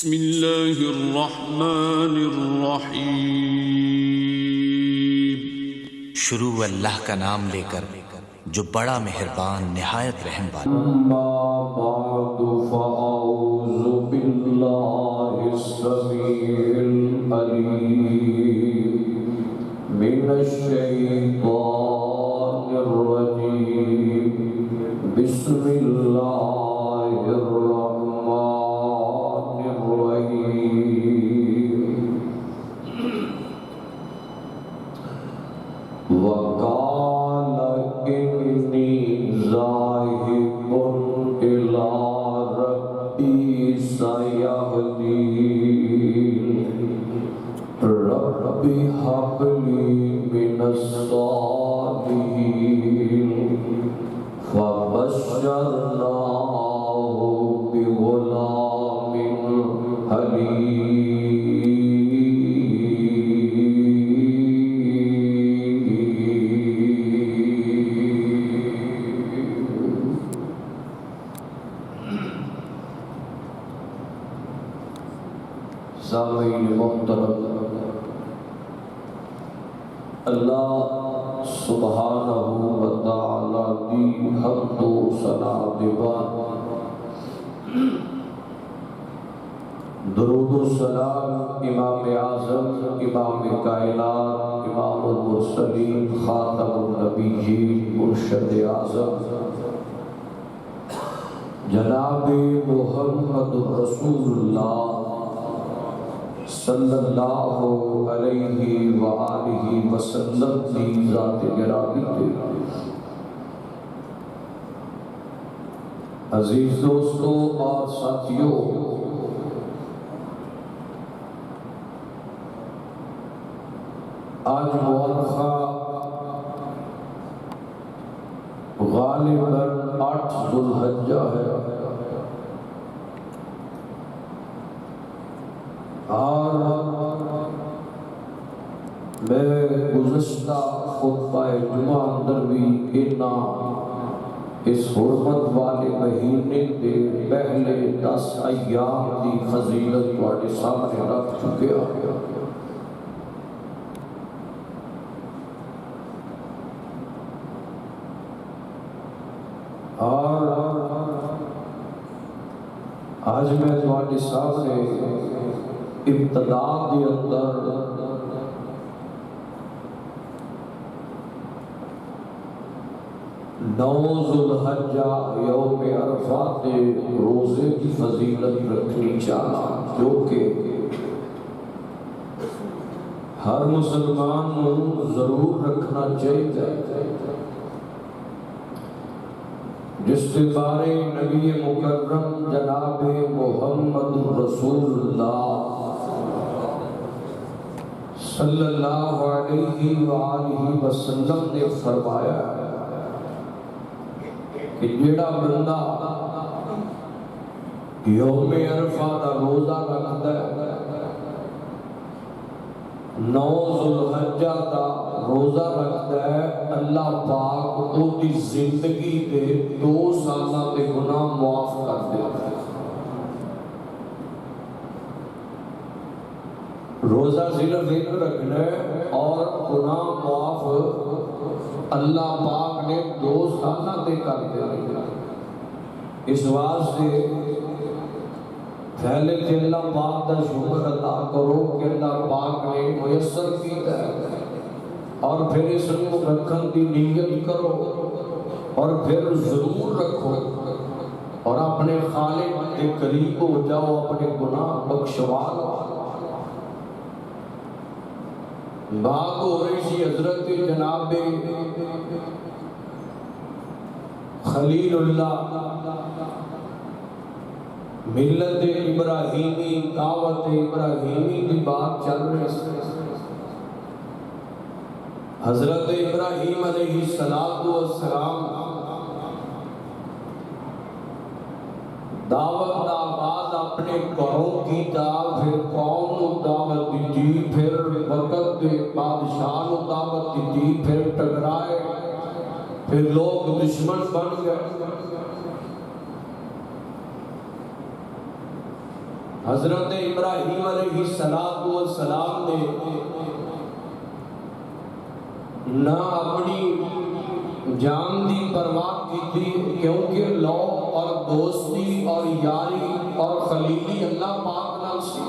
بسم اللہ الرحمن الرحیم۔ شروع اللہ کا نام لے کر جو بڑا مہربان نہایت رحم والا۔ اما بعد فاعوذ باللہ السمیع العلیم من الشیطان الرجیم بسم اللہ الرحمن الرحیم۔ وقال انی ذاہب الی ربی سیہدین رب ہب لی من الصالحین فبشرناہ بغلام حلیم۔ سامعین محترم، اللہ سبحانہ و تعالی دی حمد و ثنا دے بعد درود و سلام امام اعظم، امام کائنات، امام المرسلین، خاتم النبیین، مرشد اعظم جناب محمد رسول اللہ صلی اللہ علیہ وآلہ وسلم کی ذات گرامی تے عزیز دوستوں اور ساتھیوں، آج مورخہ غالباً 8 ذو الحجہ ہے، اور میں گزشتہ خطبہ جمعہ اندر بھی اس حرمت والے مہینے کے پہلے 10 ایام کی فضیلت تواڈے سامنے رکھ چکے ہیں۔ اور آج میں تواڈے سامنے ابتدا کے اندر 9 ذو الحجہ یوم عرفہ کے روزے کی فضیلت رکھنی چاہتا، جو کہ ہر مسلمان کو ضرور رکھنا چاہیے، جس کے بارے نبی مکرم جناب محمد رسول اللہ صلی اللہ علیہ وآلہ وسلم نے فرمایا کہ جیڑا بندہ یوم عرفہ کا روزہ رکھتا ہے، 9 ذو الحجہ کا روزہ رکھتا ہے، اللہ پاک وہ دی زندگی دے 2 سالہ کے گناہ معاف کر دیتا ہے۔ روزہ صرف ایک رکھنا ہے اور گناہ معاف اللہ پاک نے 2 سالہ دے کر دیا۔ اس واسطے پہلے کہ اللہ پاک کا شکر ادا کرو کہ اللہ پاک نے میسر کیتا ہے، اور پھر اس کو رکھن کی نیت کرو، اور پھر ضرور رکھو، اور اپنے خالق کے قریب ہو جاؤ، اپنے گناہ بخشوا لو۔ بات ہو رہی تھی حضرت جناب خلیل اللہ ملت ابراہیمی، دعوت ابراہیمی کی بات چل رہی ہے۔ حضرت ابراہیم علیہ السلام دعوت دا آغاز اپنے گھروں کی تا، پھر قوم کو دعوت دی، پھر وقت دے بادشاہ کو دعوت دی، پھر ٹکرائے، پھر لوگ دشمن بن گئے۔ حضرت ابراہیم علیہ السلام نے نہ اپنی جان دی پرواہ کی تھی، کیونکہ لو اور دوستی اور یاری اور خلیلی اللہ پاک نال سی۔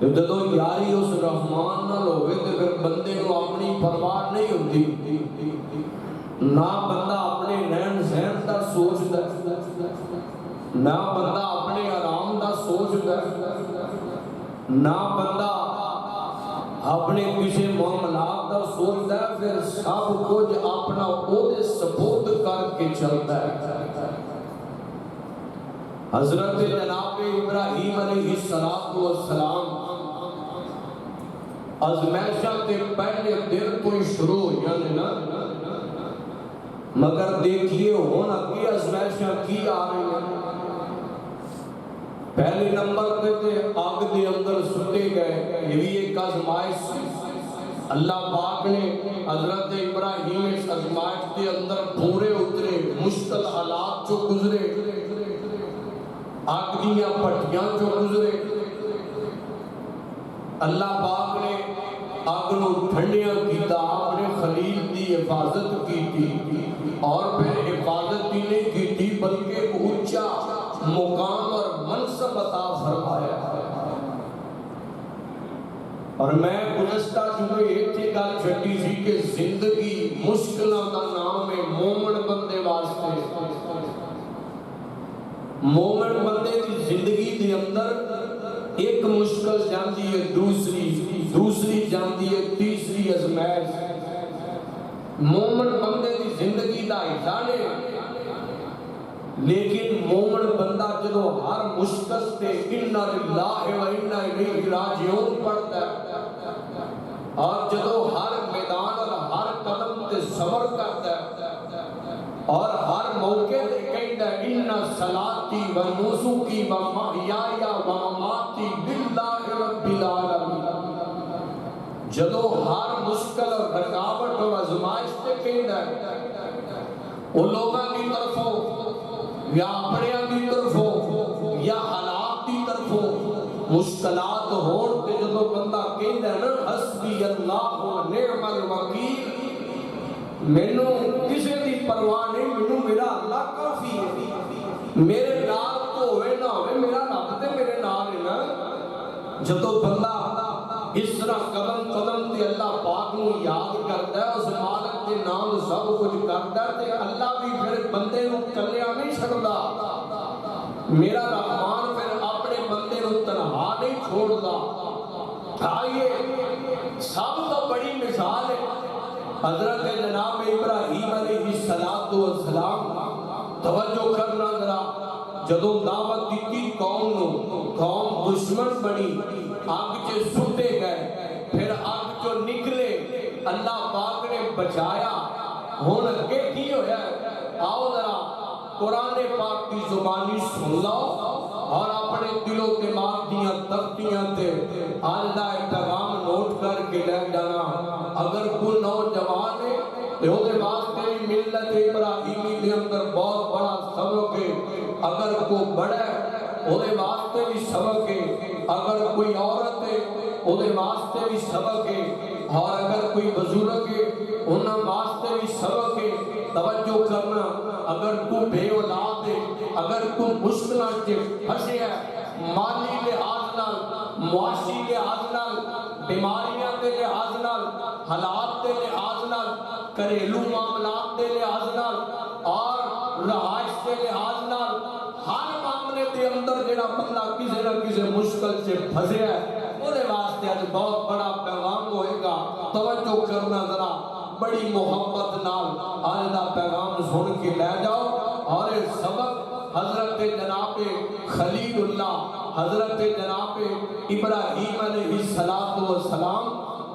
جدو یاری اس رحمان نال ہوئے تو پھر بندے کو اپنی پرواہ نہیں ہوتی، نہ بندہ اپنے رہن سہن دا سوچدا، نہ بندہ اپنے آرام دا سوچدا، نہ بندہ اپنے کسی معاملات دا سوچدا، پھر سب کچھ اپنا اودے سپرد کر کے چلتا ہے۔ حضرت جناب ابراہیم علیہ السلام ازمائشاں کے پہلے دن تو ہی شروع ہو جانے نا، مگر دیکھیے ہون اگے ازمائشاں کی آ رہی ہیں۔ پہلے نمبر پہ تھے آگ دے اندر سٹے گئے، یہ بھی ایک آزمائش سی۔ اللہ پاک نے حضرت ابراہیم اس آزمائش کے اندر پورے اترے، مشکل حالات جو گزرے، آگ دیاں پٹیاں جو گزرے، اللہ پاک نے آگ نو ٹھنڈیاں کیتا، آپ نے خلیل دی حفاظت کی تھی، اور پھر حفاظت ہی نہیں کی تھی بلکہ اونچا مقام اور منصب عطا فرمایا۔ اور میں گزشتہ جمعے ایک تھی گل چھٹی سی کہ زندگی مشکلوں کا نام ہے مومن بندے واسطے۔ مومن بندے کی زندگی دے اندر ایک مشکل جاندی ہے دوسری جاندی ہے تیسری ازمائش۔ مومن بندے کی زندگی دا حصہ نے، لیکن مومن بندہ جدو ہر مشکل سے اِنَّا لِلَّهِ وَإِنَّا إِلَيْهِ رَاجِعُونَ پڑھتا ہے، اور جدو ہر میدان اور ہر قدم تے صبر کرتا ہے، اور ہر موقع تے کہتا ہے اِنَّ صَلَاتِي وَنُسُكِي وَمَحْيَايَ وَمَمَاتِي لِلَّهِ رَبِّ الْعَالَمِينَ، جدو ہر مشکل اور رکاوٹ اور آزمائش تے کہتا ہے ان لوگوں کی طرفوں یا اپنے کی طرفوں یا حالات کی طرفوں مشکلات ہون تے جدو بندہ کہتا ہے نا حسبی اللہ و نعم الوکیل، مینوں کسی دی پرواہ نہیں، مینوں میرا اللہ کافی ہے، میرے نال تو ہوئے نہ ہوئے میرا رب تے میرے نال ہے نا۔ جدو بندہ اس طرح قدم قدم تے اللہ پاک نو یاد کرتا ہے، اس مالک کے نام سب کچھ کرتا ہے، تے اللہ بھی پھر بندے نو کلیا نہیں چھڑدا، میرا رحمان پھر اپنے بندے نو تنہا نہیں چھوڑدا۔ آئیے سب تو بڑی مثال ہے حضرت جناب ابراہیم علیہ السلام۔ توجہ کرنا ذرا، جدو دعوت دیتی قوم نو، قوم دشمن بنی، آگ چے سٹے گئے، پھر آگ چو نکلے، اللہ پاک نے بچایا۔ ہون اگے کی ہویا ہے، آؤ ذرا قرآن پاک کی زبانی سن لو اور اپنے دل و دماغ دیاں تختیاں تے آج دا پیغام نوٹ کر کے لے جانا۔ اگر کوئی نوجوان ہے تو دے واسطے ملت ابراہیمی دے اندر بہت بڑا سبق ہے، اگر کوئی بڑا ہے دے واسطے بھی سبق ہے، اگر کوئی عورت ہے دے واسطے بھی سبق ہے، اور اگر کوئی بزرگ ہے انہاں واسطے بھی سبق ہے۔ توجہ کرنا، اگر کوئی بے اولاد ہے، اگر کوئی مشکلاں چ پھسے ہے، مالی لحاظ نال، معاشی لحاظ نال، بیماریاں دے لحاظ نال، حالات دے لحاظ نال، گھریلو معاملات دے لحاظ نال، اور رہائش دے لحاظ نال، ہر معاملے دے اندر جڑا بندہ کسی نہ کسی مشکل سے پھسے ہے، وہ دے واسطے آج بہت بڑا پیغام ہوئے گا۔ توجہ کرنا ذرا، بڑی محبت نال آج دا پیغام سن کے لے جاؤ، اور سبق حضرت جناب خلیل اللہ، حضرت جناب ابراہیم علیہ السلام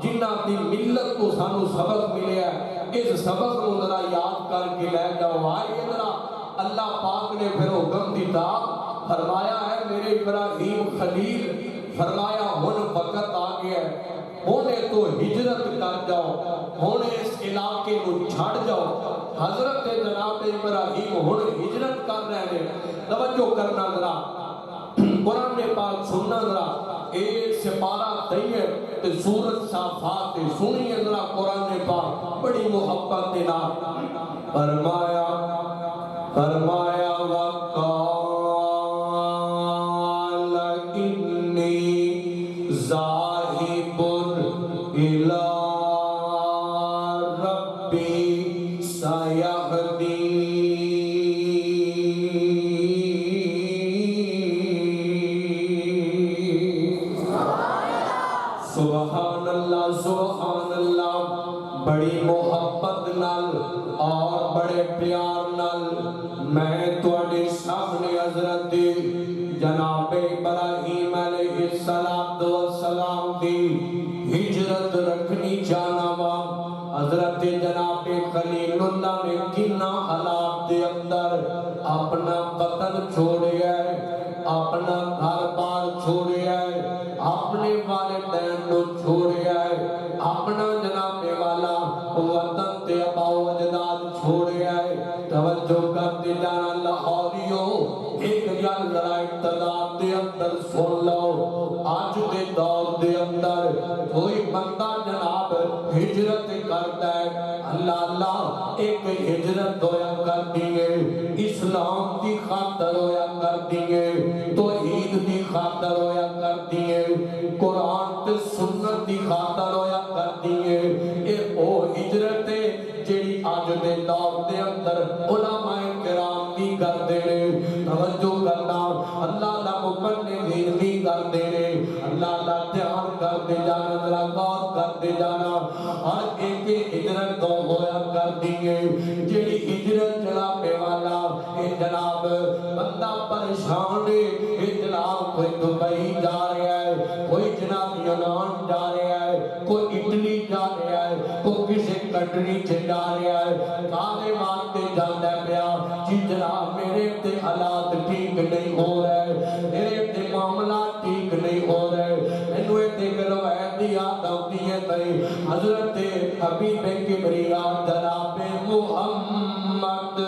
جنہ دی ملت کو سانو سبق ملے ہے، اس سبق کو ذرا یاد کر کے لے جاؤ۔ آئیے ذرا، اللہ پاک نے پھر حکم دیتا، فرمایا ہے میرے ابراہیم خلیل، فرمایا ہن وقت آ گیا ہے، ہونے تو ہجرت کر جاؤ، ہونے اس علاقے کو چھاڑ جاؤ۔ حضرت جناب ابراہیم ہن ہجرت کر رہے ہیں۔ توجہ کرنا ذرا، دئیے تے سورت صافات سنی ذرا قرآن پاک بڑی محبت دے نال فرمایا وقال انی ذاہب الی ربی سیہدین سبحان اللہ بڑی محبت نال اور بڑے پیار نال میں تواڈے سامنے حضرت جناب ابراہیم علیہ السلام دی ہجرت رکھنی چاہنا وا حضرت جناب خلیل اللہ نے کنا حالات دے اندر اپنا وطن چھوڑیا ہے اپنا گھر بار چھوڑیا ہے اپنے والدین کو چھوڑیا ہے اپنا جناب والا وطن تے ابا و اجداد چھوڑیا ہے توجہ کرتے جانا لاہوریو ایک گل ذرا ابتدا دے اندر سن لو آج دے دور دے اندر کوئی بندہ جناب ہجرت کرتا ہے اللہ ایک ہجرت ہویا کر دیئے اسلام دی خاطر ہویا کر دیئے توحید دی خاطر ہویا کر دیئے قرآن تے سنت دی خاطر ہویا کر دیئے اے او ہجرت جیڑی آج دے دور دے اندر علماء کرام بھی کر دے رہے توجہ کرنا اللہ دا مبنین بھی کر دے رہے اللہ دا دھیان کر دے جانا ذرا غور کر دے جانا ہر ایک ہجرت تو ہویا کر دیئے جیڑی ہجرت جناب والا اے جناب بندہ پریشان ہے اے جناب کوئی دبئی جا رہا ہے کوئی جناب یونان جا رہا ہے کوئی اٹلی جا رہا ہے کوئی کسی کنٹری سے جا رہا ہے کالے مانتے جاندہ پیا جی جناب میرے تے حالات ٹھیک نہیں ہو رہے میرے تے معاملات ٹھیک نہیں ہو رہے انوے تے روایت دی یاد آتی ہے تے حضرت حبیب کبریا جناب محمد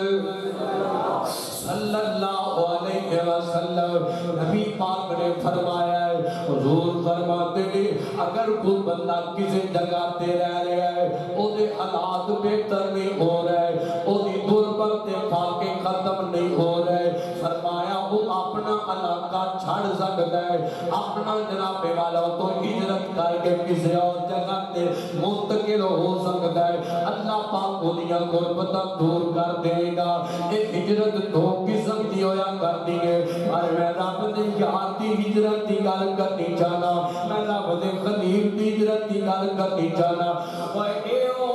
صلی اللہ علیہ وسلم نبی پاک نے فرمایا ہے حضور فرماتے ہیں اگر کوئی بندہ کسی جگہ تے رہ رہا ہے او دے حالات بہتر نہیں ہو رہے او دی غربت تے فاقے ختم نہیں ہو رہے فرمایا وہ اپنا علاقہ چھڑ سکتا ہے اپنا جناب والا تو ہجرت کر کے کسی اور جگہ تے منتقل ہو سکتا ہے اللہ پاک دنیا غربتاں دور کر دے گا یہ ہجرت دو قسم دی ہویا کرتی ہے اور میں رب دے یار دی ہجرت دی گل کرنی چاہنا میں رب دے خلیل دی ہجرت دی گل کرنی چاہنا اور اے او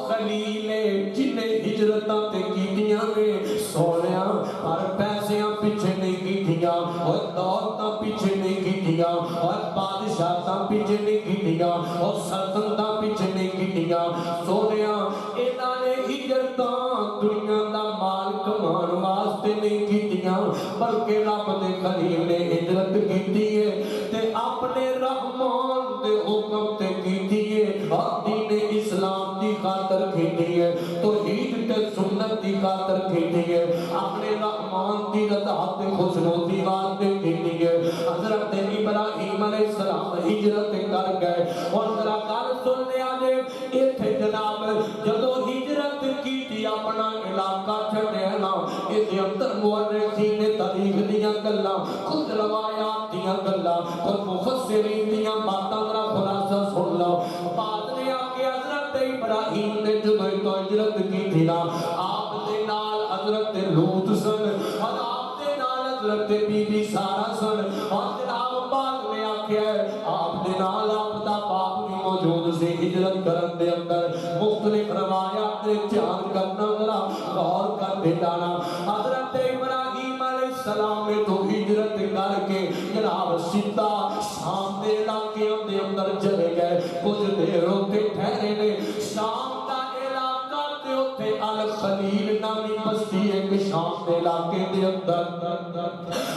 خلیل جن ہجرتاں تے کیتیاں نے سونیا اور پیسیاں پیچھے نہیں کیتیاں اور دولتاں پیچھے نہیں کیتیاں اور بادشاہتاں پیچھے نہیں کیتیاں اور سلطنتاں پیچھے نہیں کیتیاں سونیا انہاں نے ہجرتاں دنیا دا مال کمان واسطے نہیں کیتیاں بلکہ رب دے خلیل نے ہجرت کیتی ہے تے اپنے رحمان دے حکم تے کیتی ہے اور دین اسلام دی خاطر کیتی ہے توحید تے سنت دی خاطر کیتی ہے اپنے رحمان دی رضا تے خوشنودی واسطے کیتی ہے حضرت ابراہیم علیہ السلام ہجرت کر گئے اور ذرا گل سن لیا جے ایتھے جناب جدوں ہجرت کیتی اپنا علاقہ چھڈیا نا اے دے اندر مورخین نے تاریخ دیاں گلاں خود روایات دیاں گلاں اور مفسرین دیاں باتاں ذرا خلاصہ سن لو بعد نے آ کے حضرت ابراہیم نے جدوں تو ہجرت کی تھی نا آپ دے نال حضرت لوط سن اور آپ دے نال حضرت بی بی سارا سن اور جناب بعد میں آکھیا ہے آپ دے نال آپ دا باپ بھی موجود سے ہجرت کرن دے اندر مختلف روایات دے دھیان کرنا ذرا غور کر دے جانا حضرت ابراہیم علیہ السلام نے تو ہجرت کر کے جناب سیدھا شام دے علاقے دے اندر چلے گئے کچھ دیر ہوتے ٹھہرے نے شام دا علاقہ تے اوتھے الخلیل نامی بستی ایک شام دے علاقے دے اندر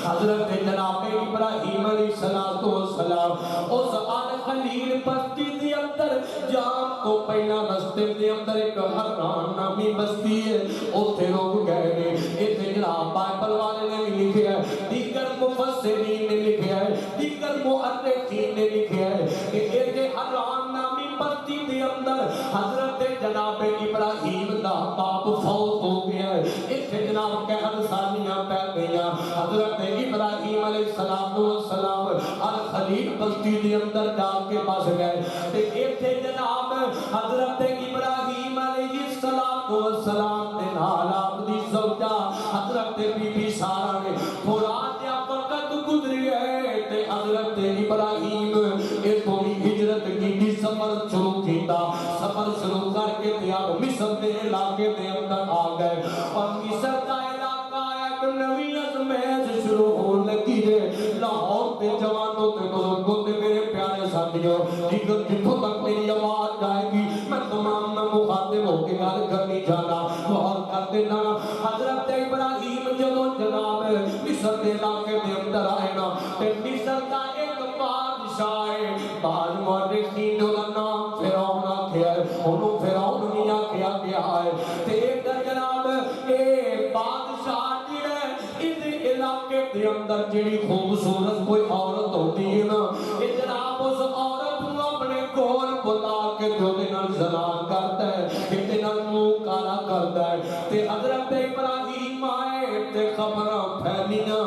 حضرت جناب ابراہیم علیہ السلام اس الخلیل بستی دے اندر جان تو پہلا رستے دے اندر ایک حران نامی بستی ہے اوتھے لوگ گئے نے ایتھے جناب بائبل والے نے بھی لکھیا ہے دیگر مفسرین نے لکھیا ہے دیگر مؤرخین نے لکھیا ہے کہ ایک حرام نامی بستی دے اندر حضرت جناب ابراہیم دا باپ فوت ہو گیا ہے. ایک جناب قحط سالیاں پہ گئیاں. حضرت ابراہیم علیہ السلام الخلیل بستی دے اندر جا کے بس گئے. تے ایک جناب حضرت ابراہیم علیہ السلام دے نال آپ دی زوجہ حضرت بی بی سارہ نے تھوڑا جہا وقت گزری ہے تے حضرت ابراہیم اتوں ہی ہجرت کی سفر شروع کیتا. سفر شروع کر کے تے آپ مصر کے علاقے دے اندر آ گئے اور مصر کا علاقہ ایک نوی ازمیز شروع ہونے لگی ہے. لاہور تے جوانوں تے بزرگوں تے میرے پیارے ساتھیوں جتھوں تک میری آواز جائے گی میں تمام میں مخاطب ہو کے گل کرنی جانا غور کر دینا. حضرت ابراہیم جدوں جناب مصر کے علاقے دے اندر آئے نا تے مصر کا ایک بادشاہ ہے. بعض مورخین دا نام فرعون آکھیا ہے, انہوں فرعون نہیں آکھیا گیا ہے. تے ایک جناب اے بادشاہ جڑا اس علاقے دے اندر جڑی خوبصورت کوئی عورت ہوتی ہے نا اے جناب اس عورت نو اپنے کول بلا کے جو دے نال زنا کرتا ہے, کتے نال منہ کالا کرتا ہے. تے حضرت ابراہیم آئے تے خبراں پھیلیاں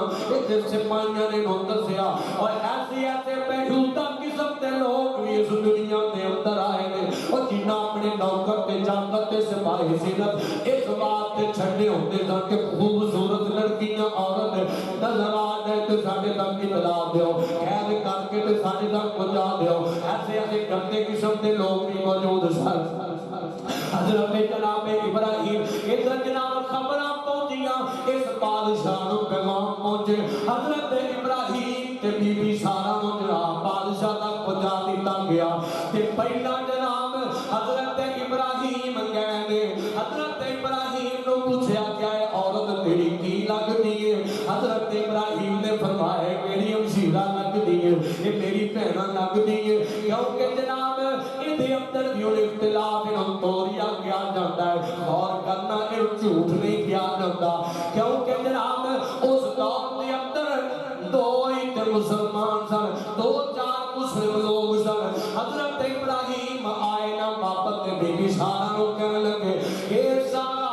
تے سپاہیاں نے نو دسیا اور ایسے بیہودہ قسم دے لوگ بھی اس دنیا دے اندر آئے نے اور جنہاں اپنے نوکر تے چاکر تے سپاہی صرف اس بات تے چھڑے ہوتے سن کہ خوبصورت لڑکیاں عورت نظر آ جائے تے ساڈے تک اطلاع دیو, قید کر کے تے ساڈے تک پہنچا دیو. ایسے گندے قسم دے لوگ بھی موجود سن. حضرت جناب ابراہیم ادھر جناب خبراں پہنچیاں اس بادشاہ نو پیغام پہنچے. حضرت ابراہیم تے بی بی سارہ نو جناب بادشاہ تک پہنچا دیتا گیا. تے پہلا جناب حضرت ابراہیم گئے نے حضرت ابراہیم نو پوچھا کیا ہے عورت تیری کی لگدی ہے. حضرت ابراہیم نے فرمایا میری ہمشیرہ لگدی ہے, یہ میری بہنہ لگدی ہے. کیونکہ جناب ادھے اندر بھی اختلاف توڑیا کیا جاتا ہے اور کرنا جھوٹ نہیں کیا جاتا. کیونکہ جناب اس دور کے اندر دو ہی مسلمان سن, دو چار مسلم لوگ سن. حضرت ابراہیم آئے نا واپس بی بی سارہ نو کہنے لگے اے سارہ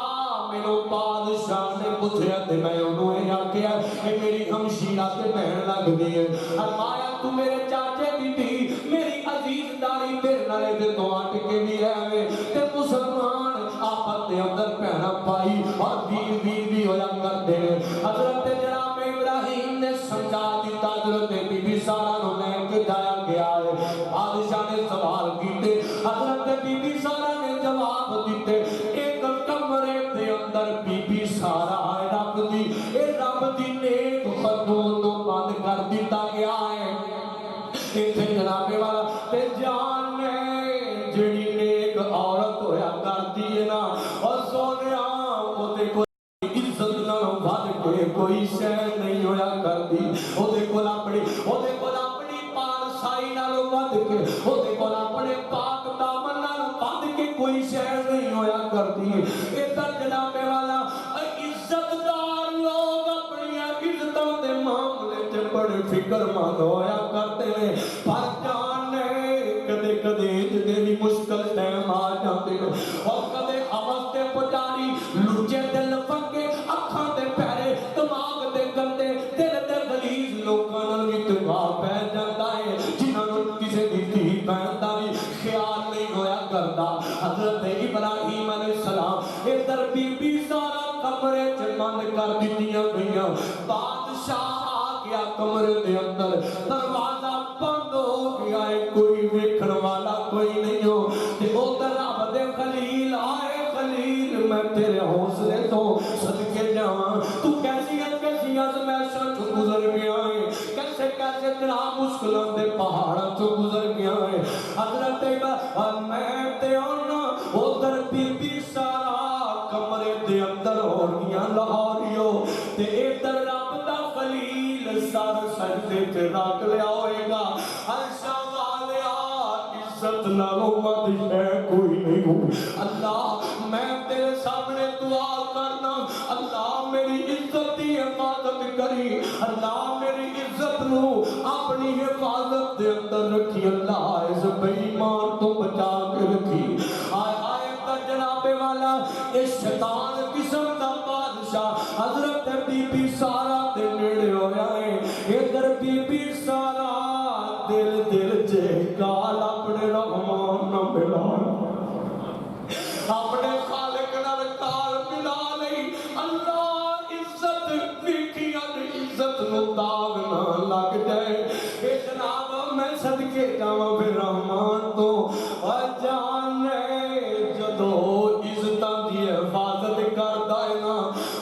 مینوں بادشاہ نے پوچھا تے میں انہوں نے آکھیا کہ میری ہمشیرہ تے بہن لگدی ہے. فرمایا تو میرے چاچے دی تھی میری عزیز داری تیرے نالے تے تو اٹ کے بھی رہے تے مسلمان آپس دے اندر بہنا پائی اور ویر بھی ہویا کرتے ہیں. حضرت جناب ابراہیم نے سمجھا دیتا. حضرت بی بی سارہ نو لے کے جایا گیا ہے. بادشاہ نے سوال کیتے, حضرت بی بی سارہ نے جواب دیتے. ایک کمرے دے اندر بی بی سارہ ہے رب دی, اے رب دی نیک خاتون نو بند کر دیتا گیا ہے. ایتھے جناب والا تے جان نے جڑی نیک عورت ہویا کرتی ہے نا اور سونیا او دے کو عزت نال ود کے کوئی شے نہیں ہویا کرتی. او دے کول اپنی پارسائی نال ود کے او دے کول اپنے پاک دامن نال ود کے کوئی شے نہیں ہویا کرتی. ادھر جناب والا عزت دار لوگ اپنی عزتوں دے معاملے تے بڑے فکر مند ہویا کرتے ہیں. پر جانے کدے کدے جدے بھی مشکل ٹائم آ جاتے ہیں اور کدے حوث تے پجاری لچے دل پکے اکھاں تے پیرے دماغ تے گندے دل تے غلیظ لوکاں نال اتفاق پہ جاتا ہے جنہاں نوں کسے دی دھی بہن دا بھی خیال نہیں ہویا کرتا. حضرت ابراہیم علیہ السلام ادھر بی بی سارہ کمرے چ بند کر دتیاں گئیاں. بادشاہ آ گیا کمرے دے اندر, دروازہ بند ہو گیا ہے, کوئی ویکھن والا کوئی نہیں ہو. تے ادھر رب دے خلیل آئے, خلیل میں تیرے حوصلے تو صدقے جاواں, تو کیسی آزمائشاں چوں گزر گیا ہے, کیسے کیسے تیرا مشکلاں دے پہاڑاں چوں گزر گیا ہے. حضرت اور میں تے آنا ادھر بی بی سارہ کمرے دے اندر ہو گیا لاہوریو تے ادھر رب دا خلیل سر سجدے تے رکھ لیا ہوئے گا. عرشاں والیا عزت نالوں مد ہے کوئی نہیں ہو. اللہ میں تیرے سامنے دعا کرنا اللہ میری عزت کی حفاظت کری اللہ میری عزت نو اپنی حفاظت دے اندر رکھی اللہ اس بے ایمان تو بچا کے رکھی آئے آئے تا جناب والا اس شیطان قسم دا بادشاہ حضرت بی بی سارا دے نیڑے ہویا ہے ادھر بی بی سارا دل دل کال اپنے رحمان نہ ملا اپنے خالق نال کال ملا نہیں اللہ عزت ویکھیاں عزت نو داغ نہ لگ جائے اے جناب میں صدقے جاواں پھر رحمان تو جانے جدو عزتاں دی حفاظت کردا ہے نا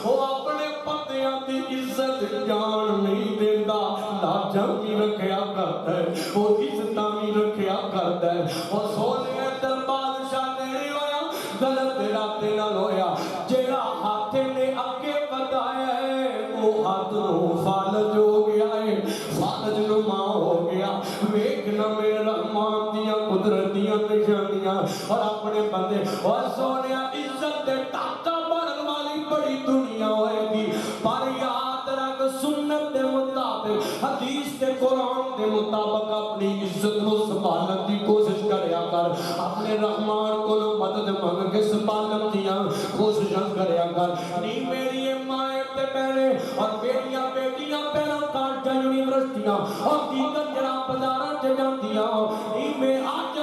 وہ اپنے بندیاں دی عزت جان نہیں دیندا لاجاں بھی رکھیا کردا ہے وہ عزتاں بھی رکھیا کردا ہے وہ سونے در بادشاہ نہیں ہویا غلط راستے نال ہویا جیڑا ہاتھ نے اگے بتایا ہے وہ ہاتھ نو فالج ہو گیا ہے فالج نما ہو گیا ویکھنا میرے رحمان دیاں قدرت دیاں نشانیاں اور اپنے بندے اور سونیا عزت دے ٹاکا بڑھن والی بڑی دنیا ہوئے گی پر یاد رکھ سنت دے مطابق حدیث کے قرآن دے مطابق اپنی عزت کو سنبھالنے کی کوشش کریا کر اپنے رحمان کو مدد مانگ کے سنبھالنے کی کوشش کریا کر نہیں میری مائیں تے بہنے اور میریاں بیٹیاں پہنا کانٹا یونیورسٹیاں اور دیگر جناب بازاراں چ جاندیاں نہیں میں آج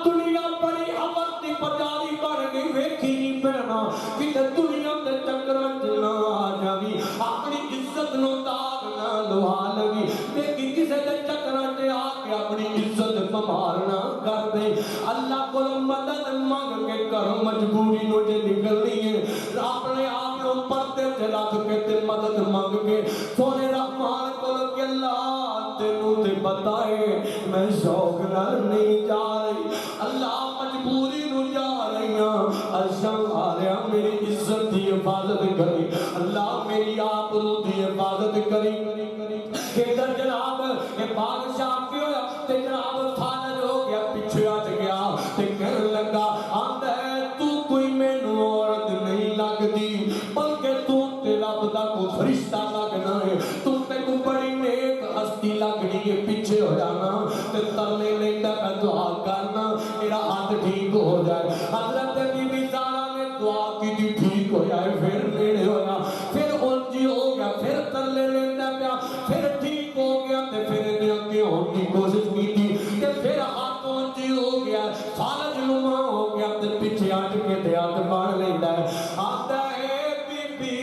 دنیا بڑی عورتی پجاری بن گئی ویکھی نہیں پہنا کہ دنیا تے چکراں چ نہ آ جاوی اپنی عزت نو داغ نہ لوا لگی لیکن کسے دے چکراں چ آ کے اپنی عزت مارنا کر دے اللہ کو مدد مانگ کے کر مجبوری نو جے نکلنی ہے اپنے آپ نو پردے تے رکھ کے تے مدد مانگ کے سونے رحمان کو کہ اللہ تینوں تے بتائے میں شوق نال نہیں جا رہی اللہ مجبوری نو جا رہی ہاں اشم آریا میری عزت دی حفاظت کری اللہ میری آبرو دی حفاظت کری کہ در جناب یہ بادشاہ کی ہویا تے جناب فالج ہو گیا پیچھے آج گیا تے کہنے لگا آندہ ہے تو کوئی مینو عورت نہیں لگ دی بلکہ تو تیرا بدا کو فرشتہ لگنا ہے تو تے کو بڑی نیک ہستی لگنی ہے پیچھے ہو جانا تے ترنے لیندہ پہ دعا کرنا میرا ہاتھ ٹھیک ہو جائے حضرت بی بی سارا نے دعا کی تھی ٹھیک ہو جائے پھر نیڑے ہویا پھر انجی ہو گیا پھر ترنے لیندہ پیا پھر ٹھیک ہو گیا تے پھر انہیں کے ہونے کی کوشش کی تھی تے پھر ہاتھ انجی ہو گیا فالج نما ہو گیا تے پیچھے آج کے تے ہاتھ بان لیندہ ہے آتا ہے بی بی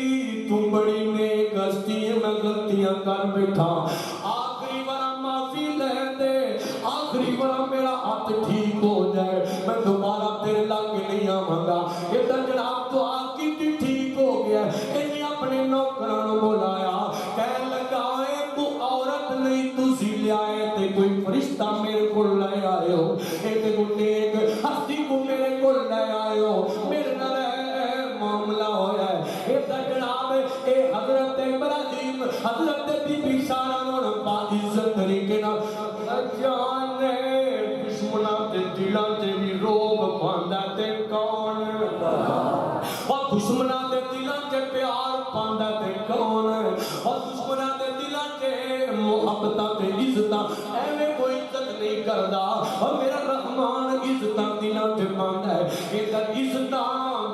تو بڑی نیک ہستی ہے میں غلطیاں کر بیٹھا آخری بارا معافی لے دے آخری بارا میرا ہاتھ ٹھیک ہو جائے میں دوبارہ تیرے لاگے نہیں آمگا یہ در جناب دعا کی تھی ٹھیک ہو گیا انہیں اپنے نوکران بولایا کہنے لگا ہے تو عورت نہیں تو سی لے آئے تے کوئی فرشتہ میرے کو لے آئے ہو تے کو نیک ہستی کو میرے کو لے آئے ہو میرے نہ معاملہ ہویا ہے اے جناب اے حضرت ابراہیم حضرت بی بی سارا نو با عزت طریقے نال جانے دشمناں دے دلاں تے وی روب پاندا تے کون اور دشمناں دے دلاں تے پیار پاندا تے کون اور دشمناں دے دلاں تے محبتاں تے عزتاں ایویں کوئی عزت نہیں کردا اور میرا رحمان عزتاں دلاں تے پاندا ہے اے تے عزتاں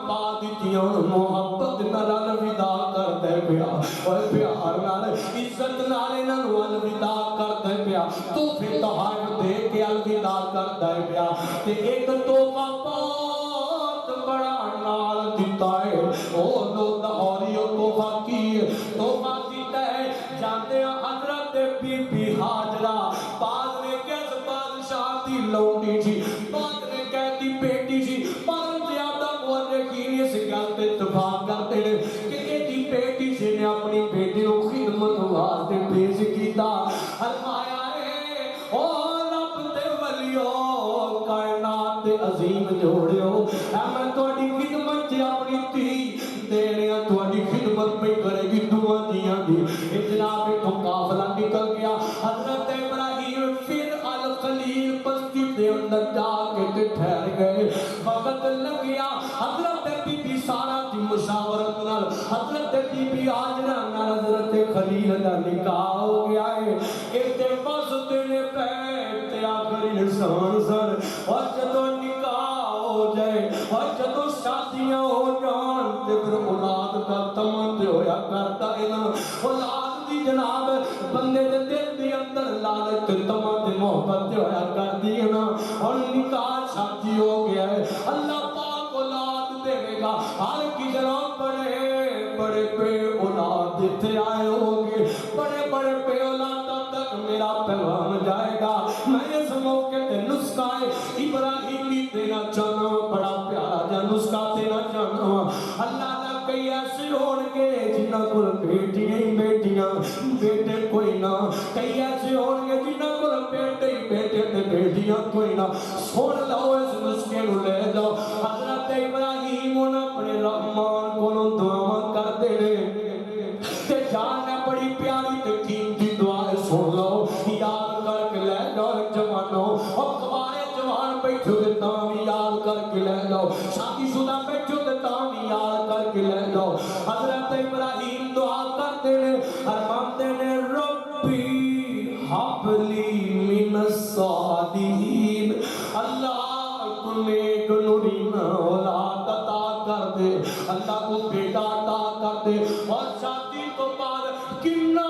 پا دتیاں محبت نال الوداع کردا پیا اور پیار نال عزت نال انہاں نوں الوداع کردا پیا تو پھر تحائف دے کے الوداع کردا پیا تے ایک تحفہ بہت بڑا نال دتا ہے او نو لاہوری تحفہ کی تحفہ دیتا ہے جانتے ہیں حضرت بی بی ہاجرہ بعد میں کس بادشاہ دی لونڈی تھی بعد میں کہتی بیٹی تھی پر زیادہ مورخین اس گل تے اتفاق کرتے ہیں کہ ایدی بیٹی سے نے اپنی بیٹی کو خدمت واسطے پیش کیتا فرمایا ہے او رب دے ولیو کائنات عظیم جوڑیو اے میں تہاڈی خدمت چ اپنی تھی دینے تہاڈی خدمت پہ کرے گی دعا دیاں دی جناب تو قافلہ نکل گیا حضرت ابراہیم پھر الخلیل بستی دے اندر جا کے تے ٹھہر گئے وقت لگ گیا حضرت بی بی سارا دی مشاورت نال حضرت بی بی ہاجرہ نال حضرت خلیل دا نکاح ہو گیا ہے ایتے بس دینے پہ تے آخر انسان سن اور جدو نکاح ہو جائے اور جدو شادیاں ہو جان تے پھر اولاد کا تمن ہویا کرتا ہے نا اولاد دی جناب بندے دے دل دی اندر لالچ تمن محبت ہویا کرتی ہے نا اور نکاح شادی ہو گیا ہے اللہ پاک اولاد دے گا ہر کی جناب بڑے پہ اولاد دیتے آئے ہوگے بڑے پہ اولاد تک میرا پیغام جائے گا میں اس موقع تے نسخہ ابراہیمی دینا چاہنا بڑا پیارا جا نسخہ دینا چاہنا اللہ نہ کئی ایسے ہونگے جنہ کو بیٹیاں بیٹے کوئی نہ کئی ایسے ہونگے جنہ کو بیٹے تے بیٹیاں کوئی نہ سن لو اس نسخے نو لے جاؤ حضرت ابراہیم انہوں اپنے رحمان کو دعا کر دے تے جان ہے بڑی پیاری تے قیمتی دعائیں سن لو یاد کر کے لے جاؤ جوانوں اور کبارے جوان بیٹھو دے تامی یاد کر کے لے جاؤ شادی شدہ بیٹھو دے تامی یاد کر کے لے جاؤ حضرت ابراہیم دعا کرتے ہیں ارمان دینے ربی حبلی من الصالحین اللہ کو نیک نورین اولاد عطا کر دے اللہ کو بیٹا عطا کر دے اور شادی تو بعد کنا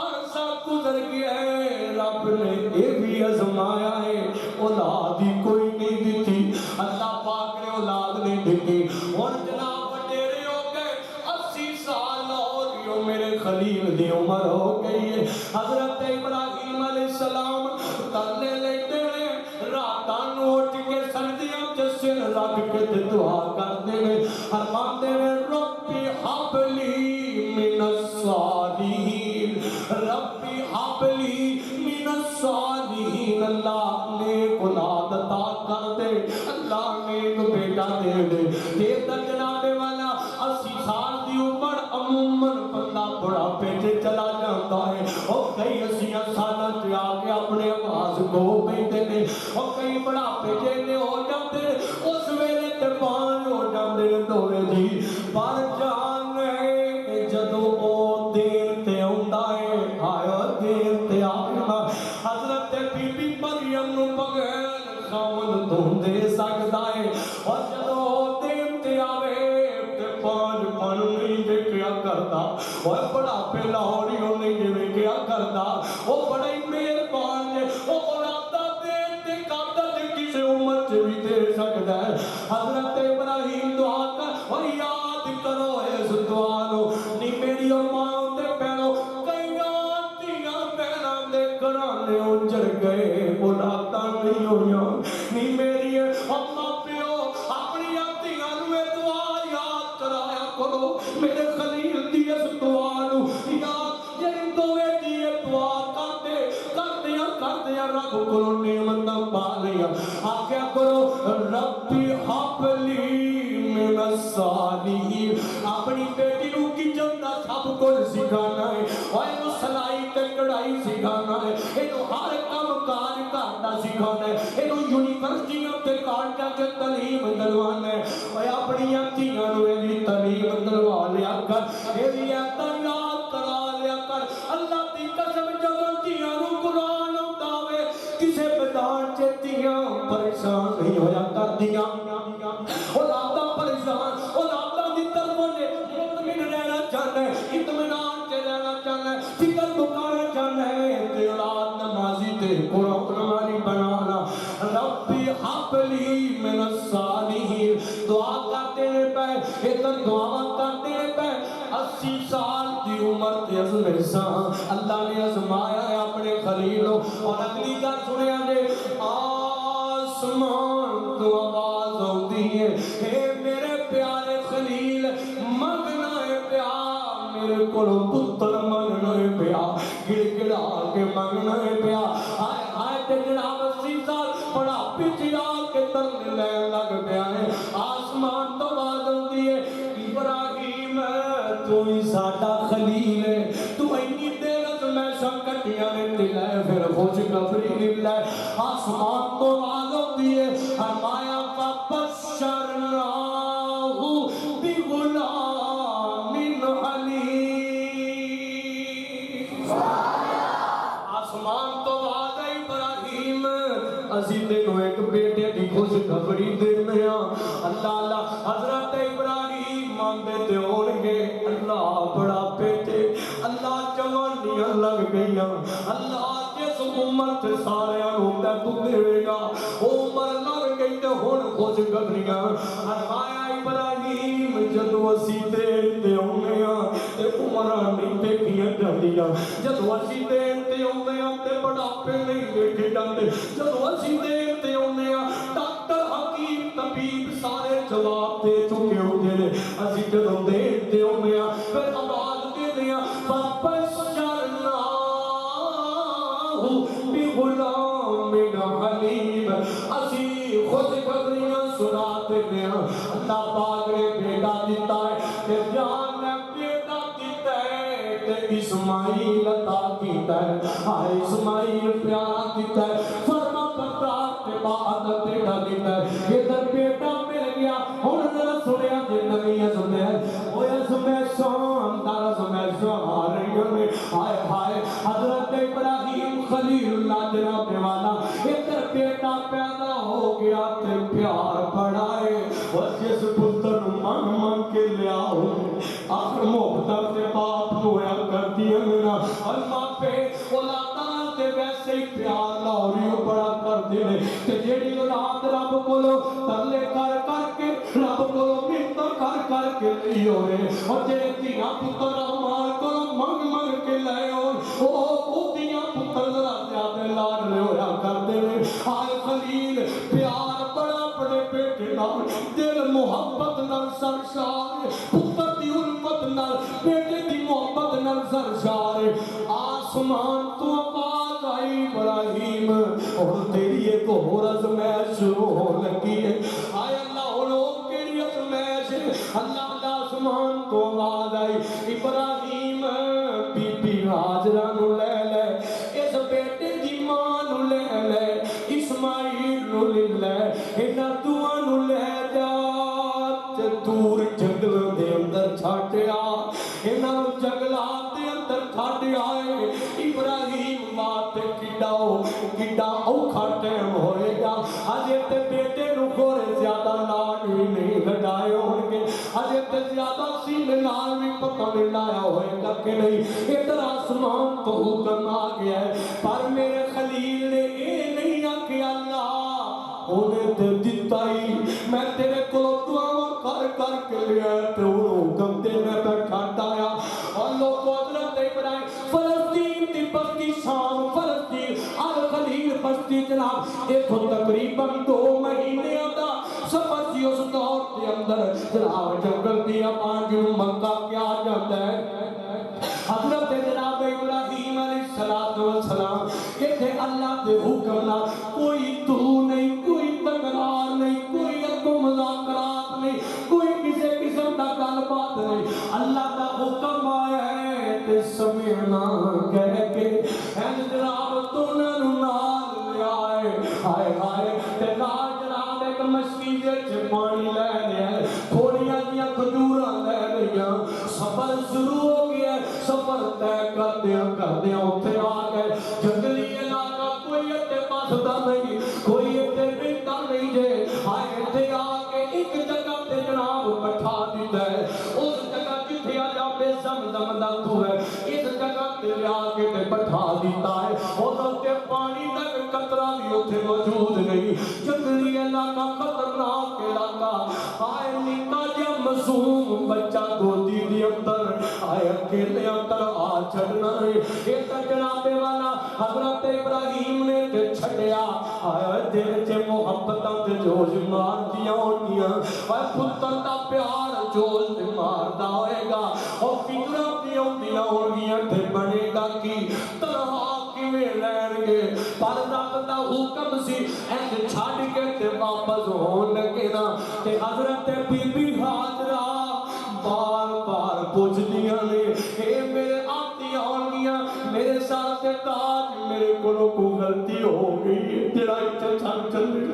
عرصہ گزر گیا ہے رب نے یہ بھی آزمایا ہے اولاد ہی کوئی نہیں دیتی اللہ پاک نے اولاد نہیں دیتی اور جناب وڈیرے ہو گئے 80 سال اور یوں میرے خلیل دی عمر ہو گئی ہے حضرت ابراہیم علیہ السلام تلے لیتے ہیں راتان اٹھ کے سردیاں جسن رکھ کے دعا کرتے ہیں فرماتے ہیں ربی حبلی من الصالحین ربی حبلی من الصالحین اللہ نیک اولاد عطا کر دے اللہ نیک بیٹا دے دے دیتا جناب والا 80 سال دی عمر عموماً بندہ بڑا پیچھے چلا جاتا ہے اور کئی 80 سالہ جا کے اپنے آواز کو بیٹھے نے اور کئی بڑا پیچھے ہو جاتے اس ویلے تربان ہو جاتے دوڑے جی پر جان ہے جدو او دین تے ہوندہ ہے آیا دین تے آیا حضرت بی بی مریم نو بغیر خامن دون دے سکتا ہے اور جدو او دین تے آوے تے پانچ نہیں دے کیا کرتا اور بڑا پہ لاہوریوں نہیں دے کیا کرتا وہ بڑے مہربان ہے وہ اولادا دین تے کرتا تے کسے عمر سے بھی دے سکتا ہے حضرت ابراہیم دعا کر اور یاد کرو اس دعا نو نی میری ماں تے پہنو کئی آتیاں پہنا دے کرانے اجڑ گئے اولادا نہیں ہویا نی میری اماں پیو اپنی آتیاں نو دعا یاد کرایا کرو میرے خلیل دی اس دعا نو یاد جن دوے دی دعا کرتے رب کو نعمت پا لیا آکھیا کرو ربی حبلی من الصالحین اپنی بیٹی نو کچن دا سب کچھ سکھانا ہے اور انہوں سلائی تے کڑائی سکھانا ہے انہوں ہر کام کار کرنا سکھانا ہے انہوں یونیورسٹیوں تے کارٹا کے تعلیم دلوانا ہے اور اپنی آتیاں نو بھی تعلیم دلوا لیا کر یہ بھی ایتا یاد کرا لیا کر اللہ دی قسم جگہ دیاں نو قرآن ہوتاوے کسے بدان چیتیاں پریشان نہیں ہویا کر دیا اولادہ پریشان اولادہ دی طرفوں نے مطمئن رہنا چاہنا ہے اطمینان کے رہنا چاہنا ہے فکر بکانا چاہنا ہے تے اولاد نمازی تے قرآن والی بنانا ربی حبلی من الصالحین دعا کرتے رہے پہ ادھر دعا کرتے رہے پہ 80 سال دی عمر تے ازمیشاں اللہ نے ازمایا ہے اپنے خلیلوں اور اگلی گل سنیا دے آسمان تو آواز ہوتی ہے اے میرے پیارے خلیل مگنا ہے پیا میرے کولو پتر مگنا ہے پیا گڑ گڑا کے مگنا ہے پیا آئے آئے تے جناب 80 سال بڑا پیچھے آ کے ترنے لین لگ پیا ہے آسمان تو آواز ہوتی ہے ابراہیم تو ہی ساڈا خلیل ہے تو اینی دیر میں بارشاں کٹیاں نے تلے پھر خوشخبری ملے آسمان تو آواز ہوتی ہے فرمایا فبشرناہ بغلام حلیم آسمان تو آواز ہے ابراہیم اسی تینوں ایک بیٹے کی خوشخبری دینے ہاں اللہ اللہ حضرت ابراہیم مانگے تے ہون گے اللہ بڑا بیٹے اللہ جوانیاں لگ گئیاں اللہ جس عمر تے سارے ہوتا تو دے گا عمر لگ گئی تے ہون خوشخبریاں فرمایا ابراہیم جدو اسی دیر تے ہونے ہاں تے عمراں نہیں دیکھیاں جاندیاں جدو اسی دیر تے ہونے ہاں تے بڑھاپے نہیں دیکھے جاندے جدو اسی دیر تے ہونے ہاں ڈاکٹر حکیم طبیب سارے جواب دے چکے ہوتے ہیں اسی جدو دیر تے ہونے ہاں پھر آواز دینے ہاں فبشرناہ بغلام حلیم اسی خوشخبریاں سنا دینے ہاں اللہ پاک نے بیٹا دیتا ہے کہ جان نے بیٹا دیتا ہے کہ اسماعیل عطا کیتا ہے ہائے اسماعیل پیارا دیتا ہے فرما بردار کے بعد بیٹا دیتا ہے ادھر بیٹا مل گیا ہن ذرا سنیا جے نبی سنیا اوے سمے شام دار سمے شام آ رہی ہے ہائے ہائے حضرت ابراہیم خلیل اللہ جناب والا ادھر بیٹا پیدا ہو گیا تے پیار بڑھائے اور جس پتر من من کے لیا ہو آخر محبت سے باپ ہویا کرتی ہے میرا اور ماں پہ اولاداں تے ویسے ہی پیار لاہوری بڑا کر دینے تے جیڑی اولاد رب کولو ترلے کر کر کے رب کولو منت کر کر کے لی ہوئے اور جیڑے دیاں پتر مار کولو منگ منگ کے لائے ہو وہ دیاں پتر ذرا زیادہ لاڈ لے ہویا کر دینے آئے خلیل پیار بڑا بڑے بیٹے نال دل محبت نال سرشار پتر دی الفت نال بیٹے دی محبت نال سرشار آسمان تو آواز آئی ابراہیم اور تیری ایک اور ازمائش شروع ہو لگی ہے آئے اللہ لوگ کیڑی ازمائش اللہ اللہ آسمان تو آواز آئی ابراہیم بی بی حاجرہ نو لے لے اس بیٹے دی ماں نو لے لے اسماعیل نو لے لے انہاں دوواں نو لے جا تے دور جنگل دے اندر چھاٹیا انہاں جنگلات دے اندر چھاٹیا ابراہیم بات کڈا اوکھا ٹائم ہوئے گا اجے تے بیٹے نو کورے زیادہ لاڈ بھی نہیں لگائے ہون گے اجے تے زیادہ سینے نال بھی پتہ نہیں لایا ہوئے گا کہ نہیں ادھر آسمان تو حکم آ گیا ہے پر میرے خلیل نے اے نہیں آکھیا اللہ انہیں تے دیتا ہی میں تیرے کو دعا کر کر کے لیا تے انہوں حکم تے میں بیٹھا آیا اور لوگ حضرت ابراہیم فلسطین دی بستی شام فلسطین الخلیل بستی جناب ایک تقریباً 2 مہینے آتا سفر سی اس دور کے اندر جناب جنگل دیا پانچ مکہ کیا جاتا ہے حضرت جناب ابراہیم علیہ السلام کہ تھے اللہ دے حکم نہ کوئی تو نہیں کوئی تکرار نہیں کوئی اکو مذاکرات نہیں کوئی کسی قسم کا گل بات نہیں اللہ دا حکم آیا ہے تے سمعنا کہہ کے جناب دونوں نال لے آئے ہائے ہائے تے نال جناب ایک مشکی وچ پانی لے لیا تھوڑیاں جیاں کھجوراں لے لیا سفر شروع ہو گیا سفر طے کردیاں اوتھے آ گئے جنگلی علاقہ کوئی اتنے پاسدا نہیں کوئی اتنے رہتا نہیں جے ہائے اتنے آ کے ایک جگہ تے جناب بٹھا دیتا ہے اس جگہ جتھے آ جا بے زمزم دا تو ہے اس جگہ تے آ کے تے بٹھا دیتا ہے ادھر تے پانی دا قطرہ بھی اتنے موجود نہیں جنگلی علاقہ خطرناک علاقہ آئے نکا جا معصوم بچہ گودی دی اندر آئے اکیلے اندر آ چھڑنا ہے ایک جناب والا حضرت ابراہیم نے تے چھڑیا آئے دل چے محبتاں تے جوش مار دیا ہونیاں آئے پتر دا پیار جوش مار دا ہوئے گا اور فکرہ بھی ہوندیاں ہونیاں تے بنے گا کی تنہا کیویں لین گے پر رب دا حکم سی ایک چھڑ کے تے واپس ہون لگے نا تے حضرت بی بی حاجرہ بار بار پوچھ دیا نے اے میرے آتی بھی آن گیا میرے ساتھ تاج میرے کو غلطی ہو گئی تیرا اتنے چھڑ چلے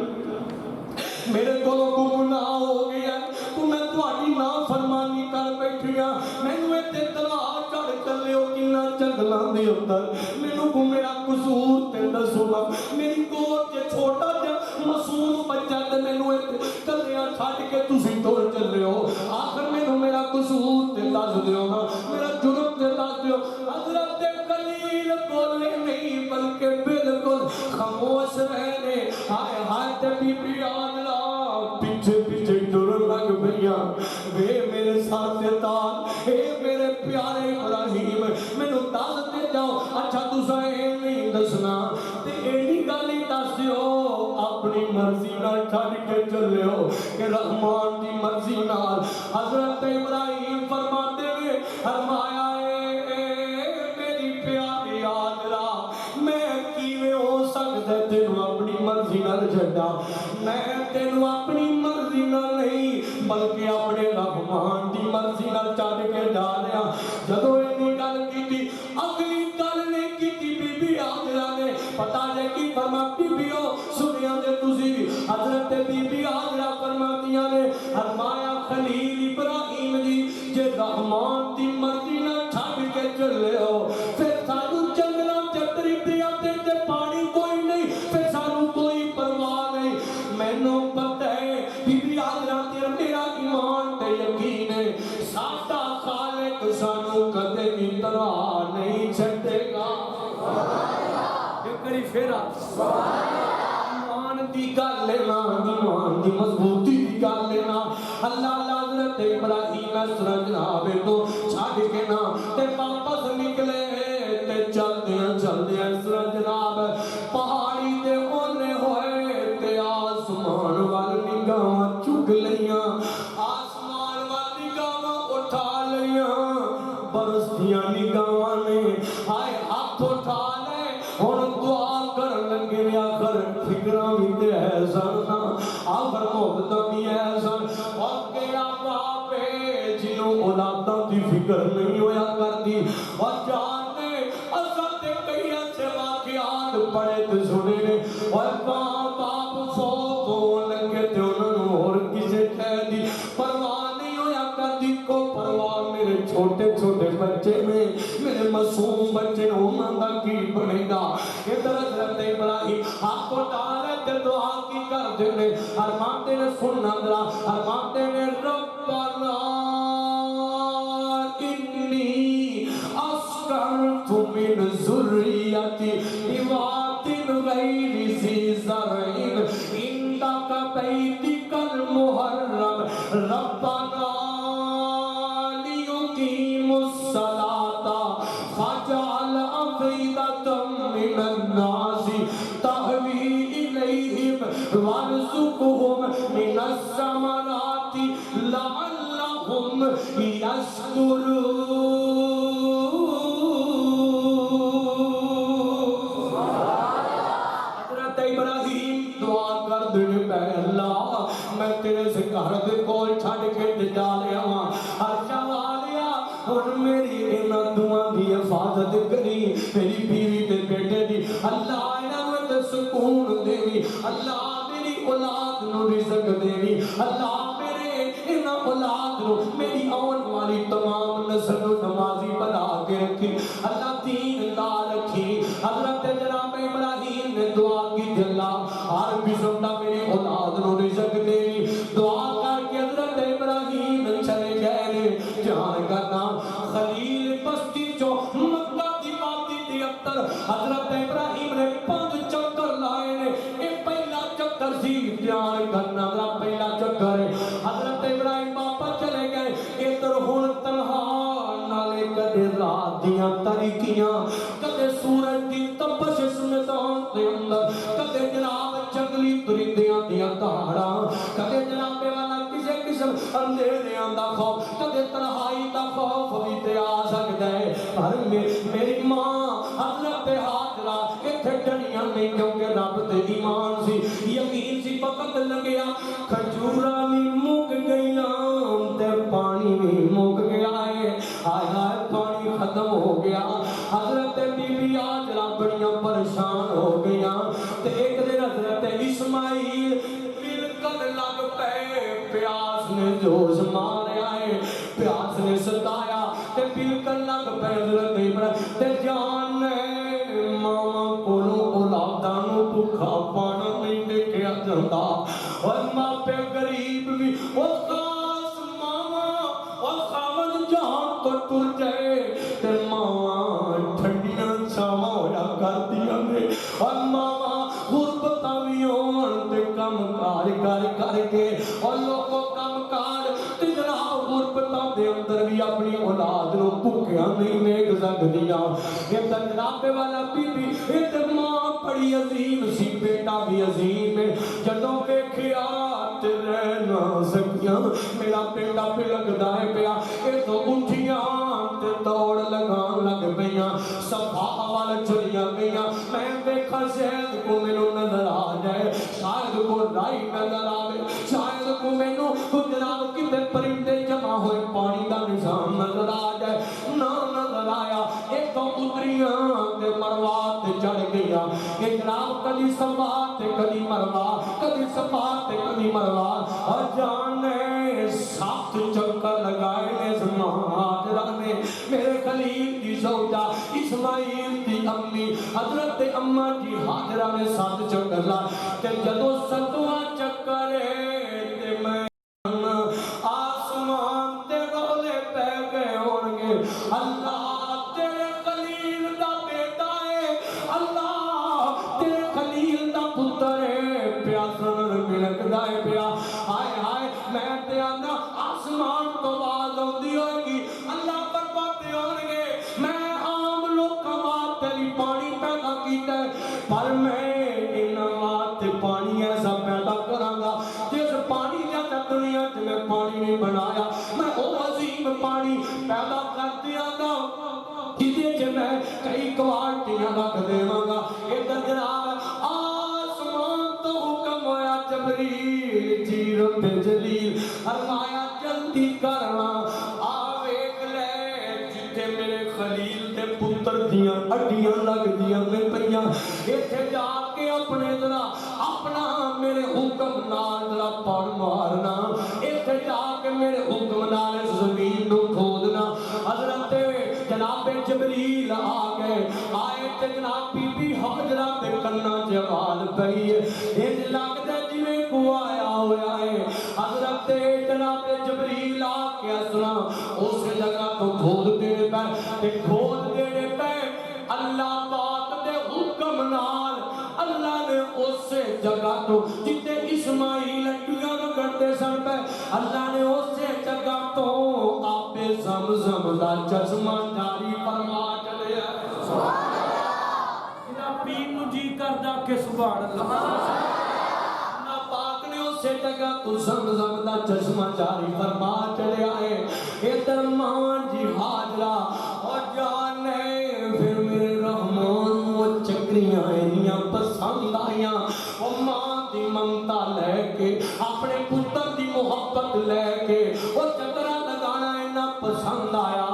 میرے کو گناہ ہو گیا تو میں تھوڑی نافرمانی کر بیٹھی ہاں مینوں تے تلوار چڑھ چلے ہو کنا جنگلاں دے اندر مینوں کو میرا قصور تے دسو نا میری گود تے چھوٹا جا معصوم بچہ تے مینوں کلیاں چھڈ کے تسی ٹر چلے ہو آخر مینوں میرا قصور تے دس دیو نا میرا جرم تے دس دیو حضرت خلیل بولے نہیں بلکہ بالکل خاموش رہنے ہائے ہائے تے بی بی آجرا پیچھے پیچھے ڈر لگ بھیا وے میرے ساتھ تار اے میرے پیارے ابراہیم مینوں دس دے جاؤ اچھا تساں اے نہیں دسنا تے ایڈی گل ہی دس دیو اپنی مرضی نال چھڈ کے چلے ہو کہ رحمان دی مرضی نال حضرت ابراہیم فرماتے ہوئے فرمایا میری پیاری آجرا میں کیویں ہو سکدا تینوں اپنی مرضی نال چھڈا میں تینوں اپنی مرضی نال نہیں بلکہ اپنے رحمان دی مرضی نال چھڈ کے جا رہا جدوں اینی گل کیتی اگلی گل نہیں کیتی بی بی آجرا نے پتہ جے کی فرماتی بیو سنیا دے تسی حضرت بی بی آجرا فرماتیاں نے فرمایا خلیل ابراہیم جی جے رحمان دی مرضی نال چھڈ کے چلے ہو پھر سانو جنگلاں تے درندیاں تے پانی کوئی نہیں پھر سانو کوئی پرواہ نہیں مینوں پتہ ہے بی بی آجرا تے میرا ایمان تے یقین ہے ساڈا خالق سانو کدے بھی تنہا نہیں چھڈے گا ایک باری پھر ایمان دی گل ہے نا ایمان دی مضبوطی دی گل ہے نا اللہ حضرت ابراہیم اسرا جناب تو چھڈ کے نا تے واپس نکلے تے چلدے اسرا جناب پہاڑی تے اونے ہوئے تے آسمان وال نگاہاں چک لیاں آسمان وال نگاہاں اٹھا لیاں برسدیاں نگاہاں نے ہائے ہاتھ اٹھا لے ہن دعا کر لگے آخر فکراں بھی تے ہے سن آخر محبتاں بھی ہے سن اور کیا باپ ہے جنوں اولاداں دی فکر نہیں ہویا کرتی اور جانے اصل تے کئی ایسے واقعات پڑے تے سنے نے اور باپ فوت ہون لگے تے انہاں نوں ہور کسے کہہ دی پرواہ نہیں ہویا کرتی کو پرواہ میرے چھوٹے چھوٹے بچے میں میرے معصوم بچے انہاں دا کی بنے گا ادھر حضرت ابراہیم ہاتھ اٹھا تے دعا کی کر دے ارماندے نے سننا ذرا ارماندے نے ربنا انی اسکنت من ذریتی بواد غیر ذی زرع عندک بیتک المحرم ربنا لیقیموا الصلاۃ فاجعل افئدۃ من الناس تهوی الیہم وارزقہم من الثمرات لعلہم یشکرون حضرت ابراہیم دعا کر دے پہ اللہ میں تیرے سے گھر دے کول چھڈ کے جا رہا ہاں عرشاں والیا ہن میری انہاں دعاں دی حفاظت کری میری بیوی تے بیٹے دی اللہ انہاں نوں سکون دیوی اللہ میری اولاد نو رزق دیوی اللہ میرے انہاں اولاد نو میری آن والی تمام نسل نو نمازی بنا کے رکھی اللہ دین لا رکھی حضرت جناب ابراہیم نے دعا کی اللہ ہر قسم دا میری اولاد نو رزق دیوی دعا کر کے حضرت ابراہیم چلے گئے جہان کا نام خلیل بستی جو مکہ دی وادی دے اندر حضرت ابراہیم نے 5 چکر لائے نے اے پہلا چکر سی جہان کا نام پہلا چکر ہے حضرت ابراہیم واپس چلے گئے ادھر ہن تنہا نالے کدے رات دیاں تاریکیاں کدے سورج دی تپش میدان دے اندر کدے جناب جنگلی درندیاں دیاں دہاڑاں کدے جناب والا کسے قسم اندھیریاں دا خوف کدے تنہائی دا خوف بھی تے آ سکدا ہے پر میری ماں حضرت حاجرہ ایتھے ڈریاں نہیں کیونکہ رب تے ایمان سی یقین سی وقت لگیا کھجوراں بھی مک گئیاں تے پانی بھی مک گیا ہے ہائے ہائے پانی ختم ہو گیا. حضرت بی بی ہاجرہ بڑیاں پریشان ہو گیا. تے ایک دن حضرت اسماعیل بالکل لگ پے. پیاس نے جوش ماریا ہے, پیاس نے ستایا تے بالکل لگ پے. حضرت ابراہیم تے جان نے ماما کولوں اولاداں نوں بھکھا پانا نہیں دیکھیا جاندا. اور ماپے غریب بھی اس خاص ماما اور خاوند جہاں تو ٹر جائے تے ماما ٹھنڈیاں چھاواں ہویا کردیاں نے. اور ماما غربتاں وی ہون تے کم کار کر کر کے اور لوگوں کم کار تے جناب غربتاں دے اندر بھی اپنی اولاد نوں بھکھیاں نہیں دیکھ سکدیاں. اے تے جناب والا بی بی اے تے ماں بڑی عظیم سی, بیٹا بھی عظیم ہے. جدوں ویکھیا تے رہ نہ سکیاں, میرا بیٹا پہ لگدا ہے پیا. اے تو اٹھیاں تے دوڑ لگان لگ پیاں, صفا وال چلیاں گئیاں. میں ویکھا شاید کو مینوں نظر آ جائے, شاید کو رائی نظر آوے, شاید کو مینوں جناب کتے پرندے جمع ہوئے پانی دا نظام نظر آ جائے. نہ نظر آیا. ایک تو اتریاں تے مروا تے چڑھ گئیاں. اے جناب کدی صفا تے کدی مروا, کدی صفا تے کدی مروا. اور جان نے 7 چکر لگائے نے ہاجرہ نے. میرے خلیل کی زوجہ اسماعیل کی امی حضرت اماں جی ہاجرہ نے 7 چکر لائے. تے جدوں 7واں چکر تے میں آسمان تے رولے پہ گئے ہون گے. اللہ تیرے خلیل دا بیٹا ہے, اللہ تیرے خلیل دا پتر ہے, پیاسن ملکدا ہے پیا. ہائے ہائے میں تے آنا آسمان تو آواز آندی ہوئے گی, اللہ فرماتے ہون گے میں عام لوکاں واسطے بھی پانی پیدا کیتا ہے, پر میں انہاں واسطے پانی ایسا پیدا کراں گا جس پانی جیسا دنیا وچ میں پانی نہیں بنایا. میں او عظیم پانی پیدا کر دیاں گا جدے وچ میں کئی کوالٹیاں رکھ دیواں گا. ادھر جناب آسمان تو حکم ہویا جبریل جی رب جلیل فرمایا جلدی کرنا آ ویکھ لے جتھے میرے خلیل دے پتر دیاں ہڈیاں لگ دیاں میں پیاں, ایتھے جا کے اپنے ذرا اپنا میرے حکم نال ذرا پڑ مارنا, ایتھے جا کے میرے حکم نال اس زمین نو کھودنا. حضرت جناب جبریل آ گئے. آئے تے جناب بی بی ہاجرہ دے کناں چ آواز پئی ہے, انج لگدا جویں کو آیا ہویا ہے. حضرت جناب جبریل آ کے اسنا اس جگہ تو کھود دینے پہ تے کھود دینے پہ اللہ پاک دے حکم نال اللہ نے اس جگہ تو جتے اسماعیل ہڈیاں رگڑتے سن پہ اللہ نے اس جگہ تو آب زمزم دا چشمہ جاری فرما چلیا. جناب پیر نو جی کردا کہ سبحان اللہ. پاک نے اسے جگہ تو زمزم دا چشمہ جاری فرما چلیا ہے. ادھر ماں جی ہاجرہ اور جان ہے پھر میرے رحمان وہ چکریاں انیاں پسند آئیاں. وہ ماں دی ممتا لے کے اپنے پتر دی محبت لے کے وہ چکرہ لگانا انہاں پسند آیا.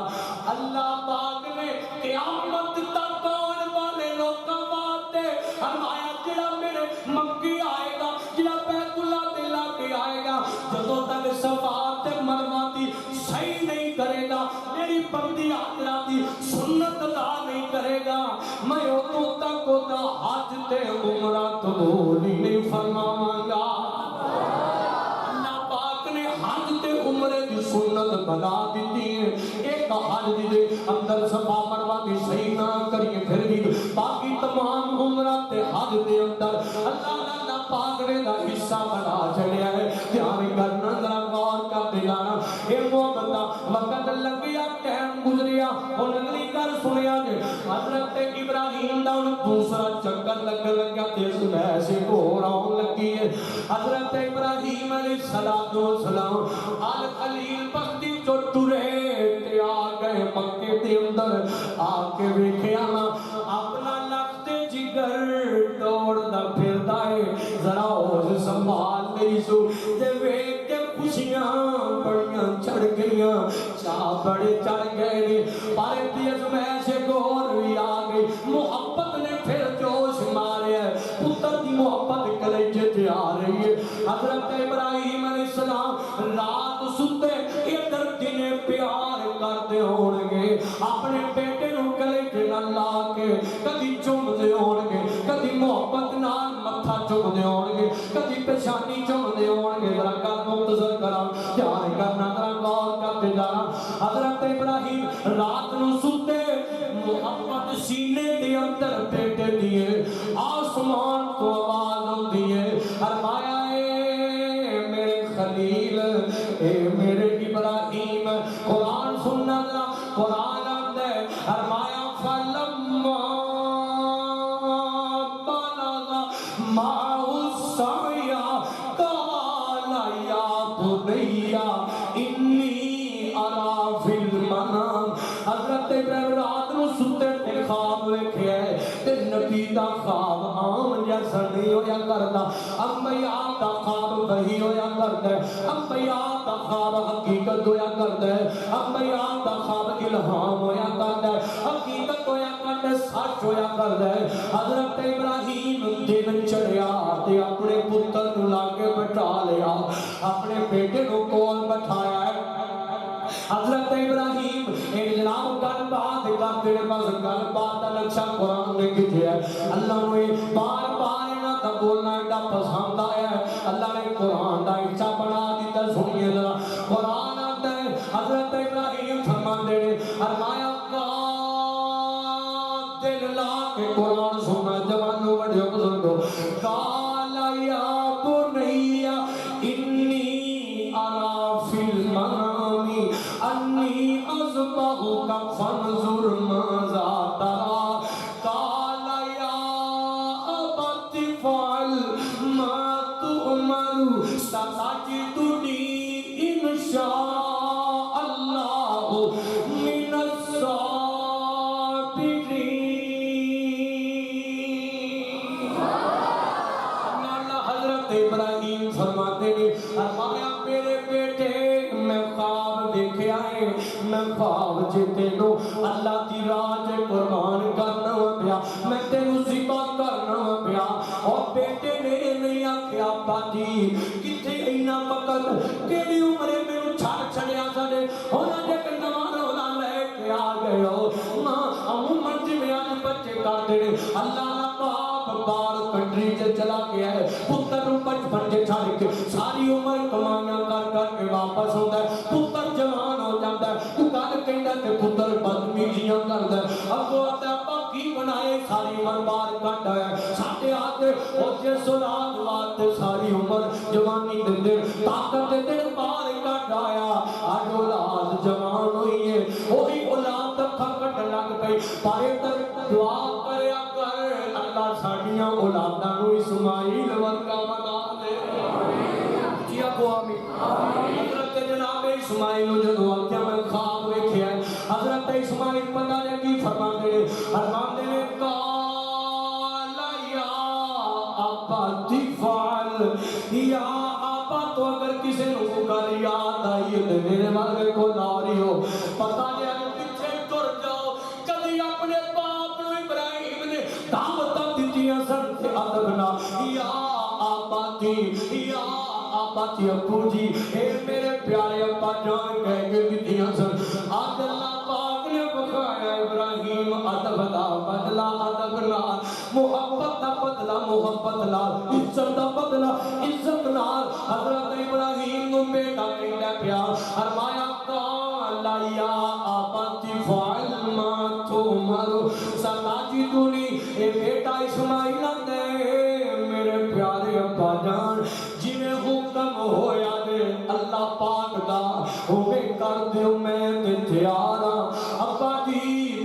اللہ پاک نے قیامت تک آنے والے لوگاں واسطے فرمایا جڑا میرے مکی آئے گا, جڑا بیت اللہ دے لاگے آئے گا, جدوں تک صفا تے مروہ دی صحیح نہیں کرے گا, میری بندی ہاجرہ دی سنت ادا نہیں کرے گا, میں ادوں تک اودا حج تے عمرہ قبول ہی نہیں فرماواں گا. اللہ پاک نے حج تے عمرے دی سنت بنا دیتی ہے. ایک حج دی اندر صفا مروہ دی صحیح نہ کریے پھر بھی باقی تمام عمرہ تے حج دے اندر اللہ پاک نے دا حصہ بنا چڑیا ہے. دھیان کرنا ذرا غور کر دلانا اے محبت وقت لگ گیا ٹائم گزریا. ہن اگلی گل سنیا جے حضرت ابراہیم دا دوسرا چکر لگا تے اس ویسے ہور آن لگی ہے. حضرت ابراہیم علیہ السلام ال خلیل بستی چو ٹرے تے آ گئے مکے دے اندر. آ کے ویکھیا اپنا لخت جگر دوڑدا پھردا ہے, ذرا ہوش سنبھال لئی سو تے ویکھ کے خوشیاں بڑیاں چڑھ گئیاں. چاہ بڑے چڑھ گئے نے پر ازمائش ایک اور بھی آ گئی محبت نے پھر جوش مارے پتر کی محبت کلیجے تے آ رہی ہے حضرت ابراہیم علیہ السلام رات ستے ادھر دن پیار کرتے ہونگے اپنے بیٹے نو کلیجے نہ لا کے کدی چم دے ہونگے کدی محبت نال متھا چم دے ہونگے کدی پیشانی چم دے ہونگے ذرا کر مختصر کرام پیار کرنا ذرا غور کرتے جانا حضرت ابراہیم رات نو ستے محبت سینے دے اندر بیٹے دیے آسمان تو آواز ہوتی ہے فرمایا اے میرے خلیل اے میرے ابراہیم قرآن سننا ذرا قرآن آتا ہے فرمایا فلما بلغ معه السعي قال يا بني إني أرى في المنام حضرت ابراہیم رات نو ستے تے خواب ویکھیا ہے تے نبی دا خواب عام جیسا نہیں ہویا کرتا انبیاء دا خواب وہی ہویا کرتا ہے انبیاء دا خواب حقیقت ہویا کرتا ہے انبیاء دا خواب الہام ہویا کرتا ہے حقیقت ہویا کرتا ہے سچ ہویا کرتا ہے حضرت ابراہیم دن چڑھیا تے اپنے پتر نو لاگے بٹھا لیا اپنے بیٹے نو کول بٹھایا ہے حضرت ابراہیم ایک جناب گل بات کرتے ہیں بس گل بات کا نقشہ قرآن نے کھینچا ہے اللہ نے بار بار انہاں دا بولنا ایڈا پسند آیا ہے اللہ نے قرآن دا حصہ بنا دیتا سنیے ذرا قرآن آتا ہے حضرت ابراہیم فرماندے نے فرمایا دل لا کے قرآن سننا جوانوں بڑے بزرگوں قال یا بنی انی ارا فی المنام انی اذبحک فانظر ماذا تری قال یا ابت افعل ما تؤمر ستجدنی ان شاء اللہ من الصابرین حضرت ابراہیم فرماتے ہیں فرمایا میرے بیٹے میں خواب دیکھے آئے میں خواب جیتے نو اللہ کی راج قربان کرنا پیا میں تینو ذبح کرنا پیا اور بیٹے نے نہیں آکھیا ابا جی کتھے اینا وقت کیڑی عمرے میں چھڑ چھڑیا ساڈے ہونا جے کہ نواں رولا لے کے آ گئے ہو ماں عموماً جی میں آج بچے کرتے ہیں اللہ نہ باپ بار کنٹری سے چلا گیا ہے پتر نو بچپن سے چھڑ کے ساری عمر کمائیاں کر کر کے واپس ہوتا ہے پتر جوان ہو جاتا ہے تو کل کہندا تے پتر بدمیزیاں کردا ہے اب وہ آتا ہے کی بنائے ساری عمر بار کٹ آیا ساڈے ہاتھ او جس اولاد واسطے ساری عمر جوانی دے طاقت دے بار کٹ آیا اج اولاد جوان ہوئی ہے وہی اولاد پھکٹ لگ پئی پارے تک دعا کریا کر اللہ ساڈیاں اولاداں نو اسماعیل ورگا بنا دے جی ابو آمین حضرت جناب اسماعیل جدو آکیا میں خواب ویکھیا حضرت اسماعیل پتہ نہیں کی فرماندے نے قال یا ابا تفعل یا ابا تو اگر کسی نو گل یاد آئی ہے میرے والے کو ناری ہو پتہ نہیں اگر پیچھے ٹر جاؤ کبھی اپنے باپ نو ابراہیم نے دعوتاں دتیاں سن تے ادب نہ یا ابا یا ابا ابو جی اے میرے پیارے ابا جان کہہ کے دتیاں سن آج اللہ پاک نے بخایا ابراہیم ادب دا بدلا ادب نال محبت دا بدلا محبت نال عزت دا بدلا عزت نال حضرت ابراہیم نو بیٹا کہندا پیا فرمایا قال یا ابت فعل ما تؤمر ستجدنی اے بیٹا اسماعیل نے میرے پیارے ابا جان جویں حکم ہویا دے اللہ پاک دا ہوے کر دیو میں تے تیار ہاں ابا جی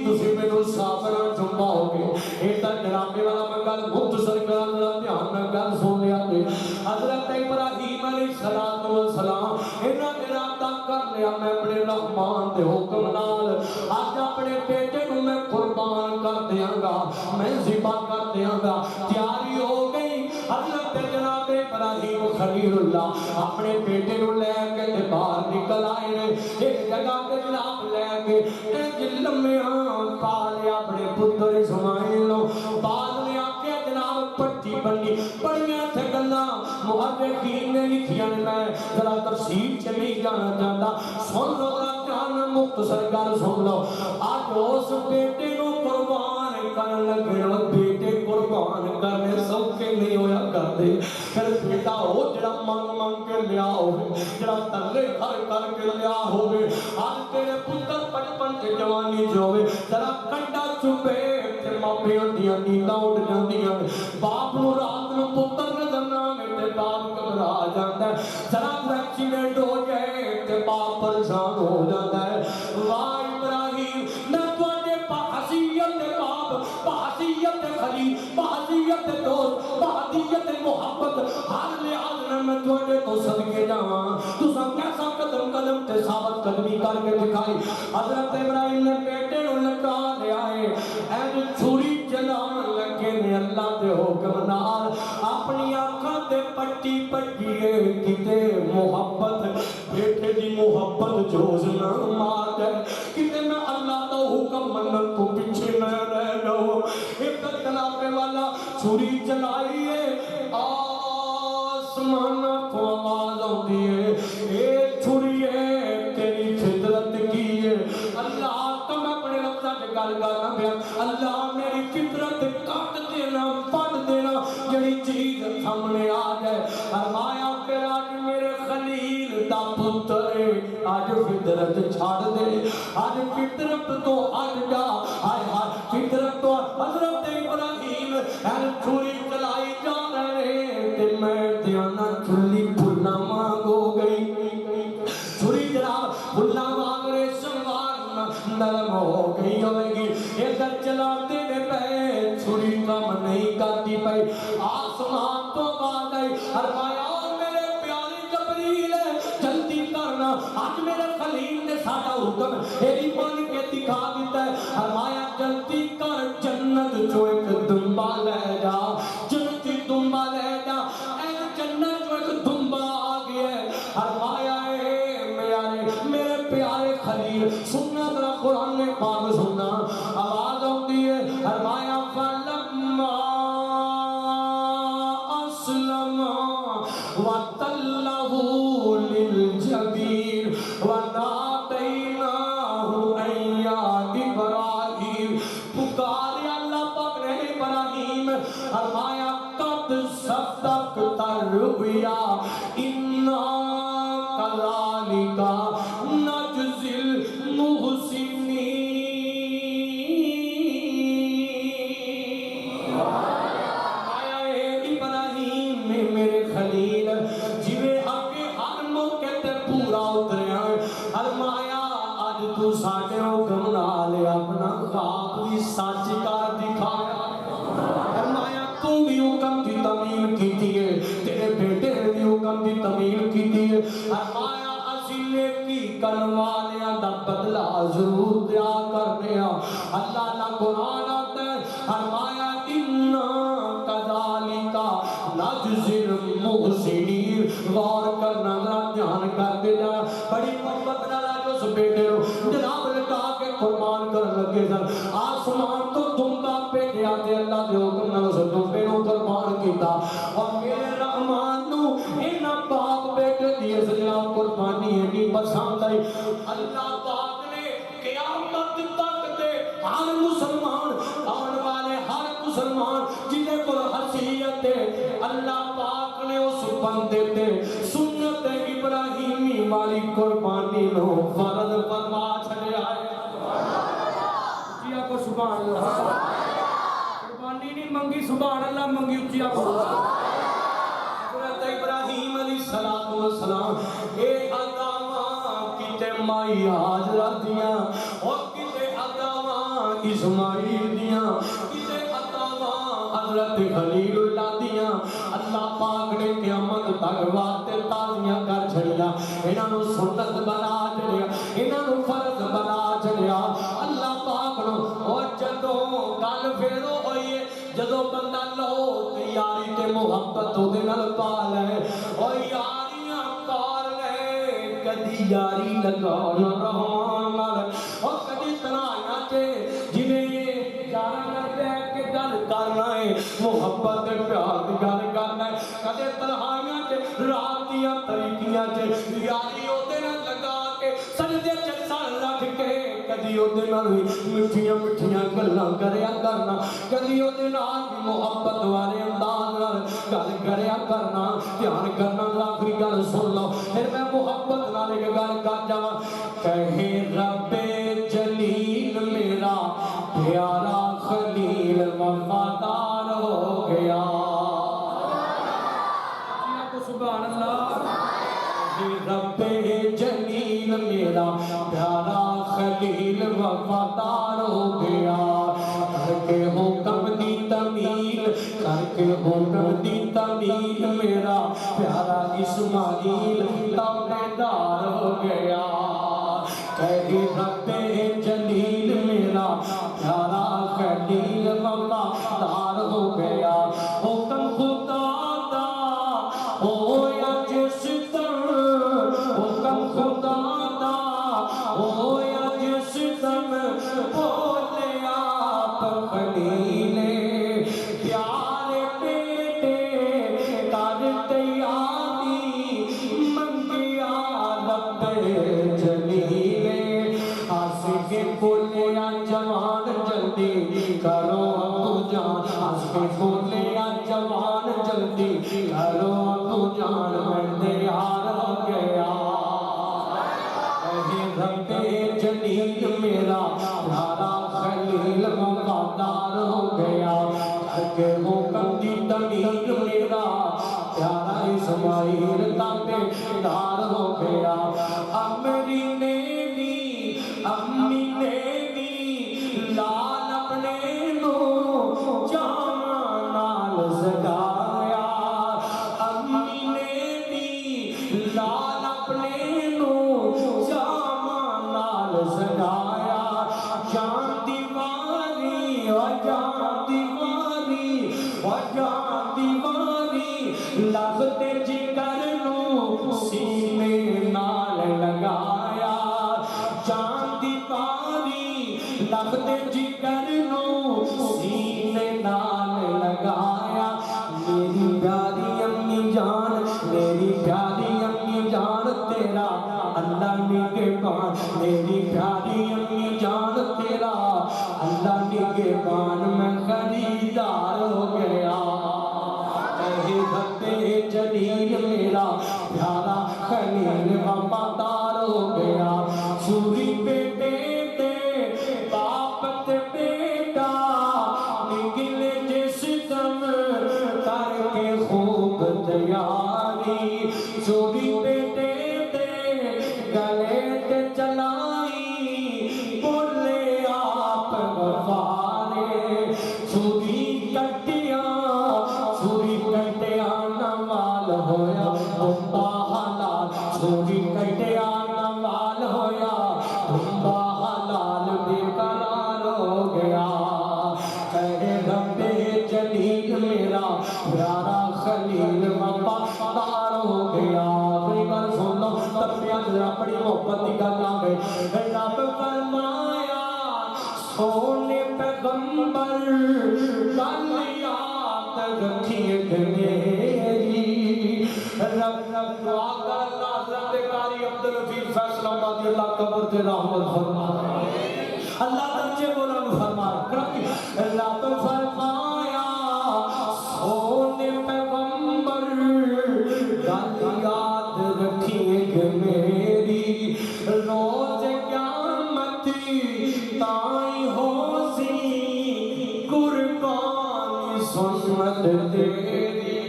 تسی مینوں صابر چماؤ گے اے تے ڈرامے والا میں گل مختصر کر ذرا دھیان نال گل سن لیا تے حضرت ابراہیم علیہ الصلوۃ والسلام انہاں نے ارادہ کر لیا میں اپنے رحمان دے حکم نال اج اپنے بیٹے نوں میں قربان کر دیاں گا میں ذبح کر دیاں گا تیاری ہو گئی حضرت جناب ابراہیم خلیل اللہ اپنے بیٹے نو لے کے باہر نکل آئے نے ایک جگہ پہ جناب لے کے لمیاں پا لیا اپنے پتر اسماعیل نو بعد نے آکے جناب پٹی بنی بڑیاں تھے گلا محققین نے لکھیاں نے میں ذرا تفصیل چلی جانا چاہتا سن لو ذرا جان مختصر گل سن لو آج اس بیٹے نو قربان کرن لگے بیٹے قربان کرنے سوکھے نہیں ہویا کرتے پھر بیٹا ہو جڑا منگ کے لیا ہوئے جڑا تلے کر کے لیا ہوئے آج تیرے پتر بچپن سے جوانی جو ہوئے ذرا کنڈا چپے پھر ماپیاں دیا نینداں اٹھ جاندیاں باپ نو رات نو پتر نظر نہ آوے تے باپ گھبرا جاندا ہے ذرا کوئی ایکسیڈنٹ ہو جائے تے باپ پریشان ہو جاتا ہے واہ ابراہیم میں تواڈے بحثیت باپ بحثیت خلیل بحثیت دوست بحثیت محبت ہر لحاظ میں تواڈے تو صدقے جاواں تساں کیسا قدم قدم تے ثابت قدمی کر کے دکھائی حضرت ابراہیم نے بیٹے نو لٹا لیا ہے اے چھری چلان لگے نے اللہ دے حکم نال اپنی آنکھاں تے پٹی پٹیے کتے محبت بیٹے دی محبت جوز نہ مار دے کتے میں اللہ دا حکم منن تو پیچھے نہ رہ جاؤ ایک جناب والا چھری چلائیے آسمان تو آواز ہوتی ہے اے چھری ہے تیری فطرت کی ہے اللہ تو میں اپنے لفظہ کے گل کرنا پیا اللہ میری فطرت کٹ دینا پڑ دینا جڑی چیز سامنے آ جائے فرمایا کہ آج میرے خلیل دا پتر آج فطرت چھاڑ دے آج فطرت تو ہٹ جا آج فطرت تو حضرت ابراہیم چھری چلائی جا رہے تے میں دیانا چھلی پھلنا مانگ ہو گئی چھری جناب پھلنا مانگ رہے سنوار نرم ہو گئی ہوئے گی ادھر چلاتے نے پہ چھری کم نہیں کرتی پہ آسمان تو بات آئی فرمایا میرے پیاری جبریل جلدی کرنا آج میرے خلیل نے ساڑھا حکم ایری بن کے دکھا دیتا ہے فرمایا جلدی کر جنت جو ایک دنبا لے جا جنتی دنبا لے جا اے جنت جو ایک دنبا آگیا ہے فرمایا میرے پیارے خلیل سننا ذرا قرآن میں پاک سننا آواز ہوتی ہے فرمایا فلما اسلم وتلہ للجبین ونادیناہ ان یا ابراہیم پکارے اللہ پاک نے ابراہیم فرمایا قد صدقت الرؤیا انا کذالک نجزی المحسنین میرے خلیل جویں اگے ہر موقع تے پورا اتریا فرمایا اج تو ساڈے حکم نال اپنا خواب بھی سچ کر دکھایا فرمایا تو بھی حکم دی تعمیل کیتی ہے تیرے بیٹے نے بھی حکم دی تعمیل کیتی ہے فرمایا اسی نیکی کرن والیاں دا بدلہ ضرور دیا کرنے اللہ کا قرآن آتا ہے فرمایا انا کذالک نجزی المحسنین غور کرنا ذرا دھیان کر دینا بڑی محبت نال اس بیٹے نو جناب لٹا کے قربان کرن لگے سن آسمان تو دمبا بھیجیا تے اللہ دے حکم نال اس دمبے نو قربان کیتا اور میرے رحمان نو انہاں باپ بیٹے دی اس جناب قربانی اتنی پسند آئی اللہ پاک نے قیامت تک دے ہر مسلمان آن والے ہر مسلمان جنہیں کو حیثیت ہے اللہ پاک نے اس بندے تے سنت ابراہیمی والی قربانی نو فرض فرما چھڑیا ہے جی آپ کو سبحان اللہ قربانی نہیں منگی سبحان اللہ منگی اچھی آپ کو حضرت ابراہیم علیہ السلام اے اقامہ کتے مائی حاجرہ دیاں اور کتے اقامہ اسماعیل دیاں کتے اقامہ حضرت خلیل اللہ دیاں اللہ پاک نے قیامت تک واسطے تازیاں کر چھڑیا انہاں نو سنت بنا چھڑیا انہاں نو فرض بنا چھڑیا اللہ پاک نو اور جدوں گل پھیرو ہوئی جدو بندہ لو تے یاری تے محبت او دے نال پا لے او یاریاں پار لے کدی یاری لگاؤ رحمان نال او کدی تنہائیاں تے جویں یاراں نال بیٹھ کے گل کرنا ہے محبت پیار دی گل کرنا ہے کدی تنہائیاں تے رات دیاں طریقیاں تے یاری او دے نال لگا کے سجدے تے سر رکھ کے کدی او دے نال مٹھیاں مٹھیاں گلاں کریا کرنا کدی او دے نال محبت والے انداز نال گل کریا کرنا دھیان کرنا آخری گل سن لو پھر میں محبت نال ایک گل کر جاواں کہے رب جلیل میرا پیارا خلیل وفادار ہو گیا سبحان اللہ رب جلیل میرا پیارا خلیل وفادار ہو گیا کر کے حکم دی تمیل کر کے حکم دی تمیل میرا پیارا اسماعیل تابعدار ہو گیا کہے رب جلیل میرا پیارا خلیل وفادار ہو گیا حکم خدا دا ہویا جس دم حکم خدا دا ہویا جس دم بولے آپ خلیل پیارے بیٹے کر تیاری منگیا رب جلیل عاشق بولیا جوان جلدی کرو ابو جان عاشق بولیا جوان جلدی کرو ابو جان میں تیار ہو گیا اے رب جلیل میرا پیارا خلیل وفادار ہو گیا کہ حکم دی تمیل میرا پیارا اسماعیل تابعدار ہو گیا امری نے بھی امی نے بھی لال اپنے نو جان نال سجایا امی نے بھی لال اپنے نو جان نال سجایا جان دیواری و جان دیواری و جان دیواری لفتے جگر نو سینے نال لگایا جان دیواری لفتے جگر نو سینے نال لگایا میری پیاری امی جان میری پیاری امی جان تیرا اللہ نگہبان میری پیاری امی جان تیرا اللہ نگہبان میں خریدار ہو گیا اے رب جلیل میرا پیارا خلیل وفادار ہو گیا سوری بیٹے تے باپ تے بیٹا نکلے جس دم کر کے خوب تیاری سوری بیٹے تے گلے تے چلائی بولے آپ وفارے سوری کٹیاں نوال ہویا تمبا حلال سوری کٹیا نوال ہویا تمبا حلال بے قرار ہو گیا کہے رب جلیل میرا پیارا خلیل وفادار ہو گیا کوئی بار سن لو تبیاں ذرا بڑی محبت کی گل آ گئی رب فرمایا سونے پیغمبر گل یاد رکھیے میری رب دعا کر اللہ حضرت قاری عبدالحفیظ فیصل آبادی اللہ قبر تے رحمت فرما اللہ درجے بلند فرما رب فرمایا سونے پیغمبر گل یاد رکھیے میری روز قیامت تائیں ہو سی قربانی سنت تیری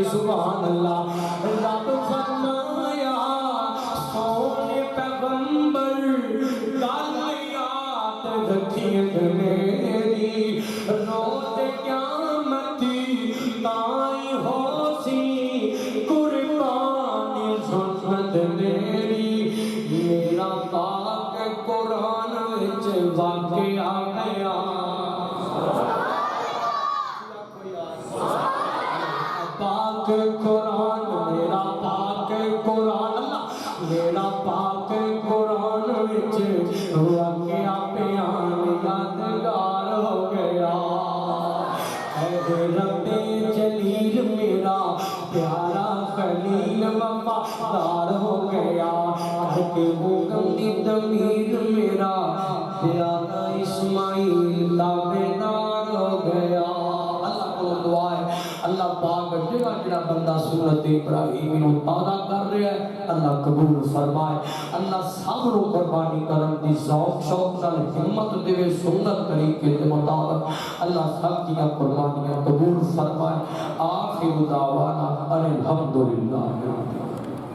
سبحان اللہ رب فرمایا سونے پیغمبر گل یاد رکھیے میری روز قیامت تائیں ہو سی قربانی سنت میری میرا پاک قرآن وچ واقعہ گیا اے رب جلیل میرا پیارا خلیل وفادار ہو گیا کر کے وہ گندی ضمیر میرا پیارا اسماعیل تابعدار ہو گیا اللہ کو دعا ہے اللہ پاک جگہ جڑا بندہ سنت ابراہیم نو تازہ کر رہا ہے اللہ قبول فرمائے اللہ صبر و قربانی کرن دی ذوق شوق نال ہمت دے سنت طریقے کے مطابق اللہ سب کی قربانیاں قبول فرمائے آخر دعوانا ان الحمدللہ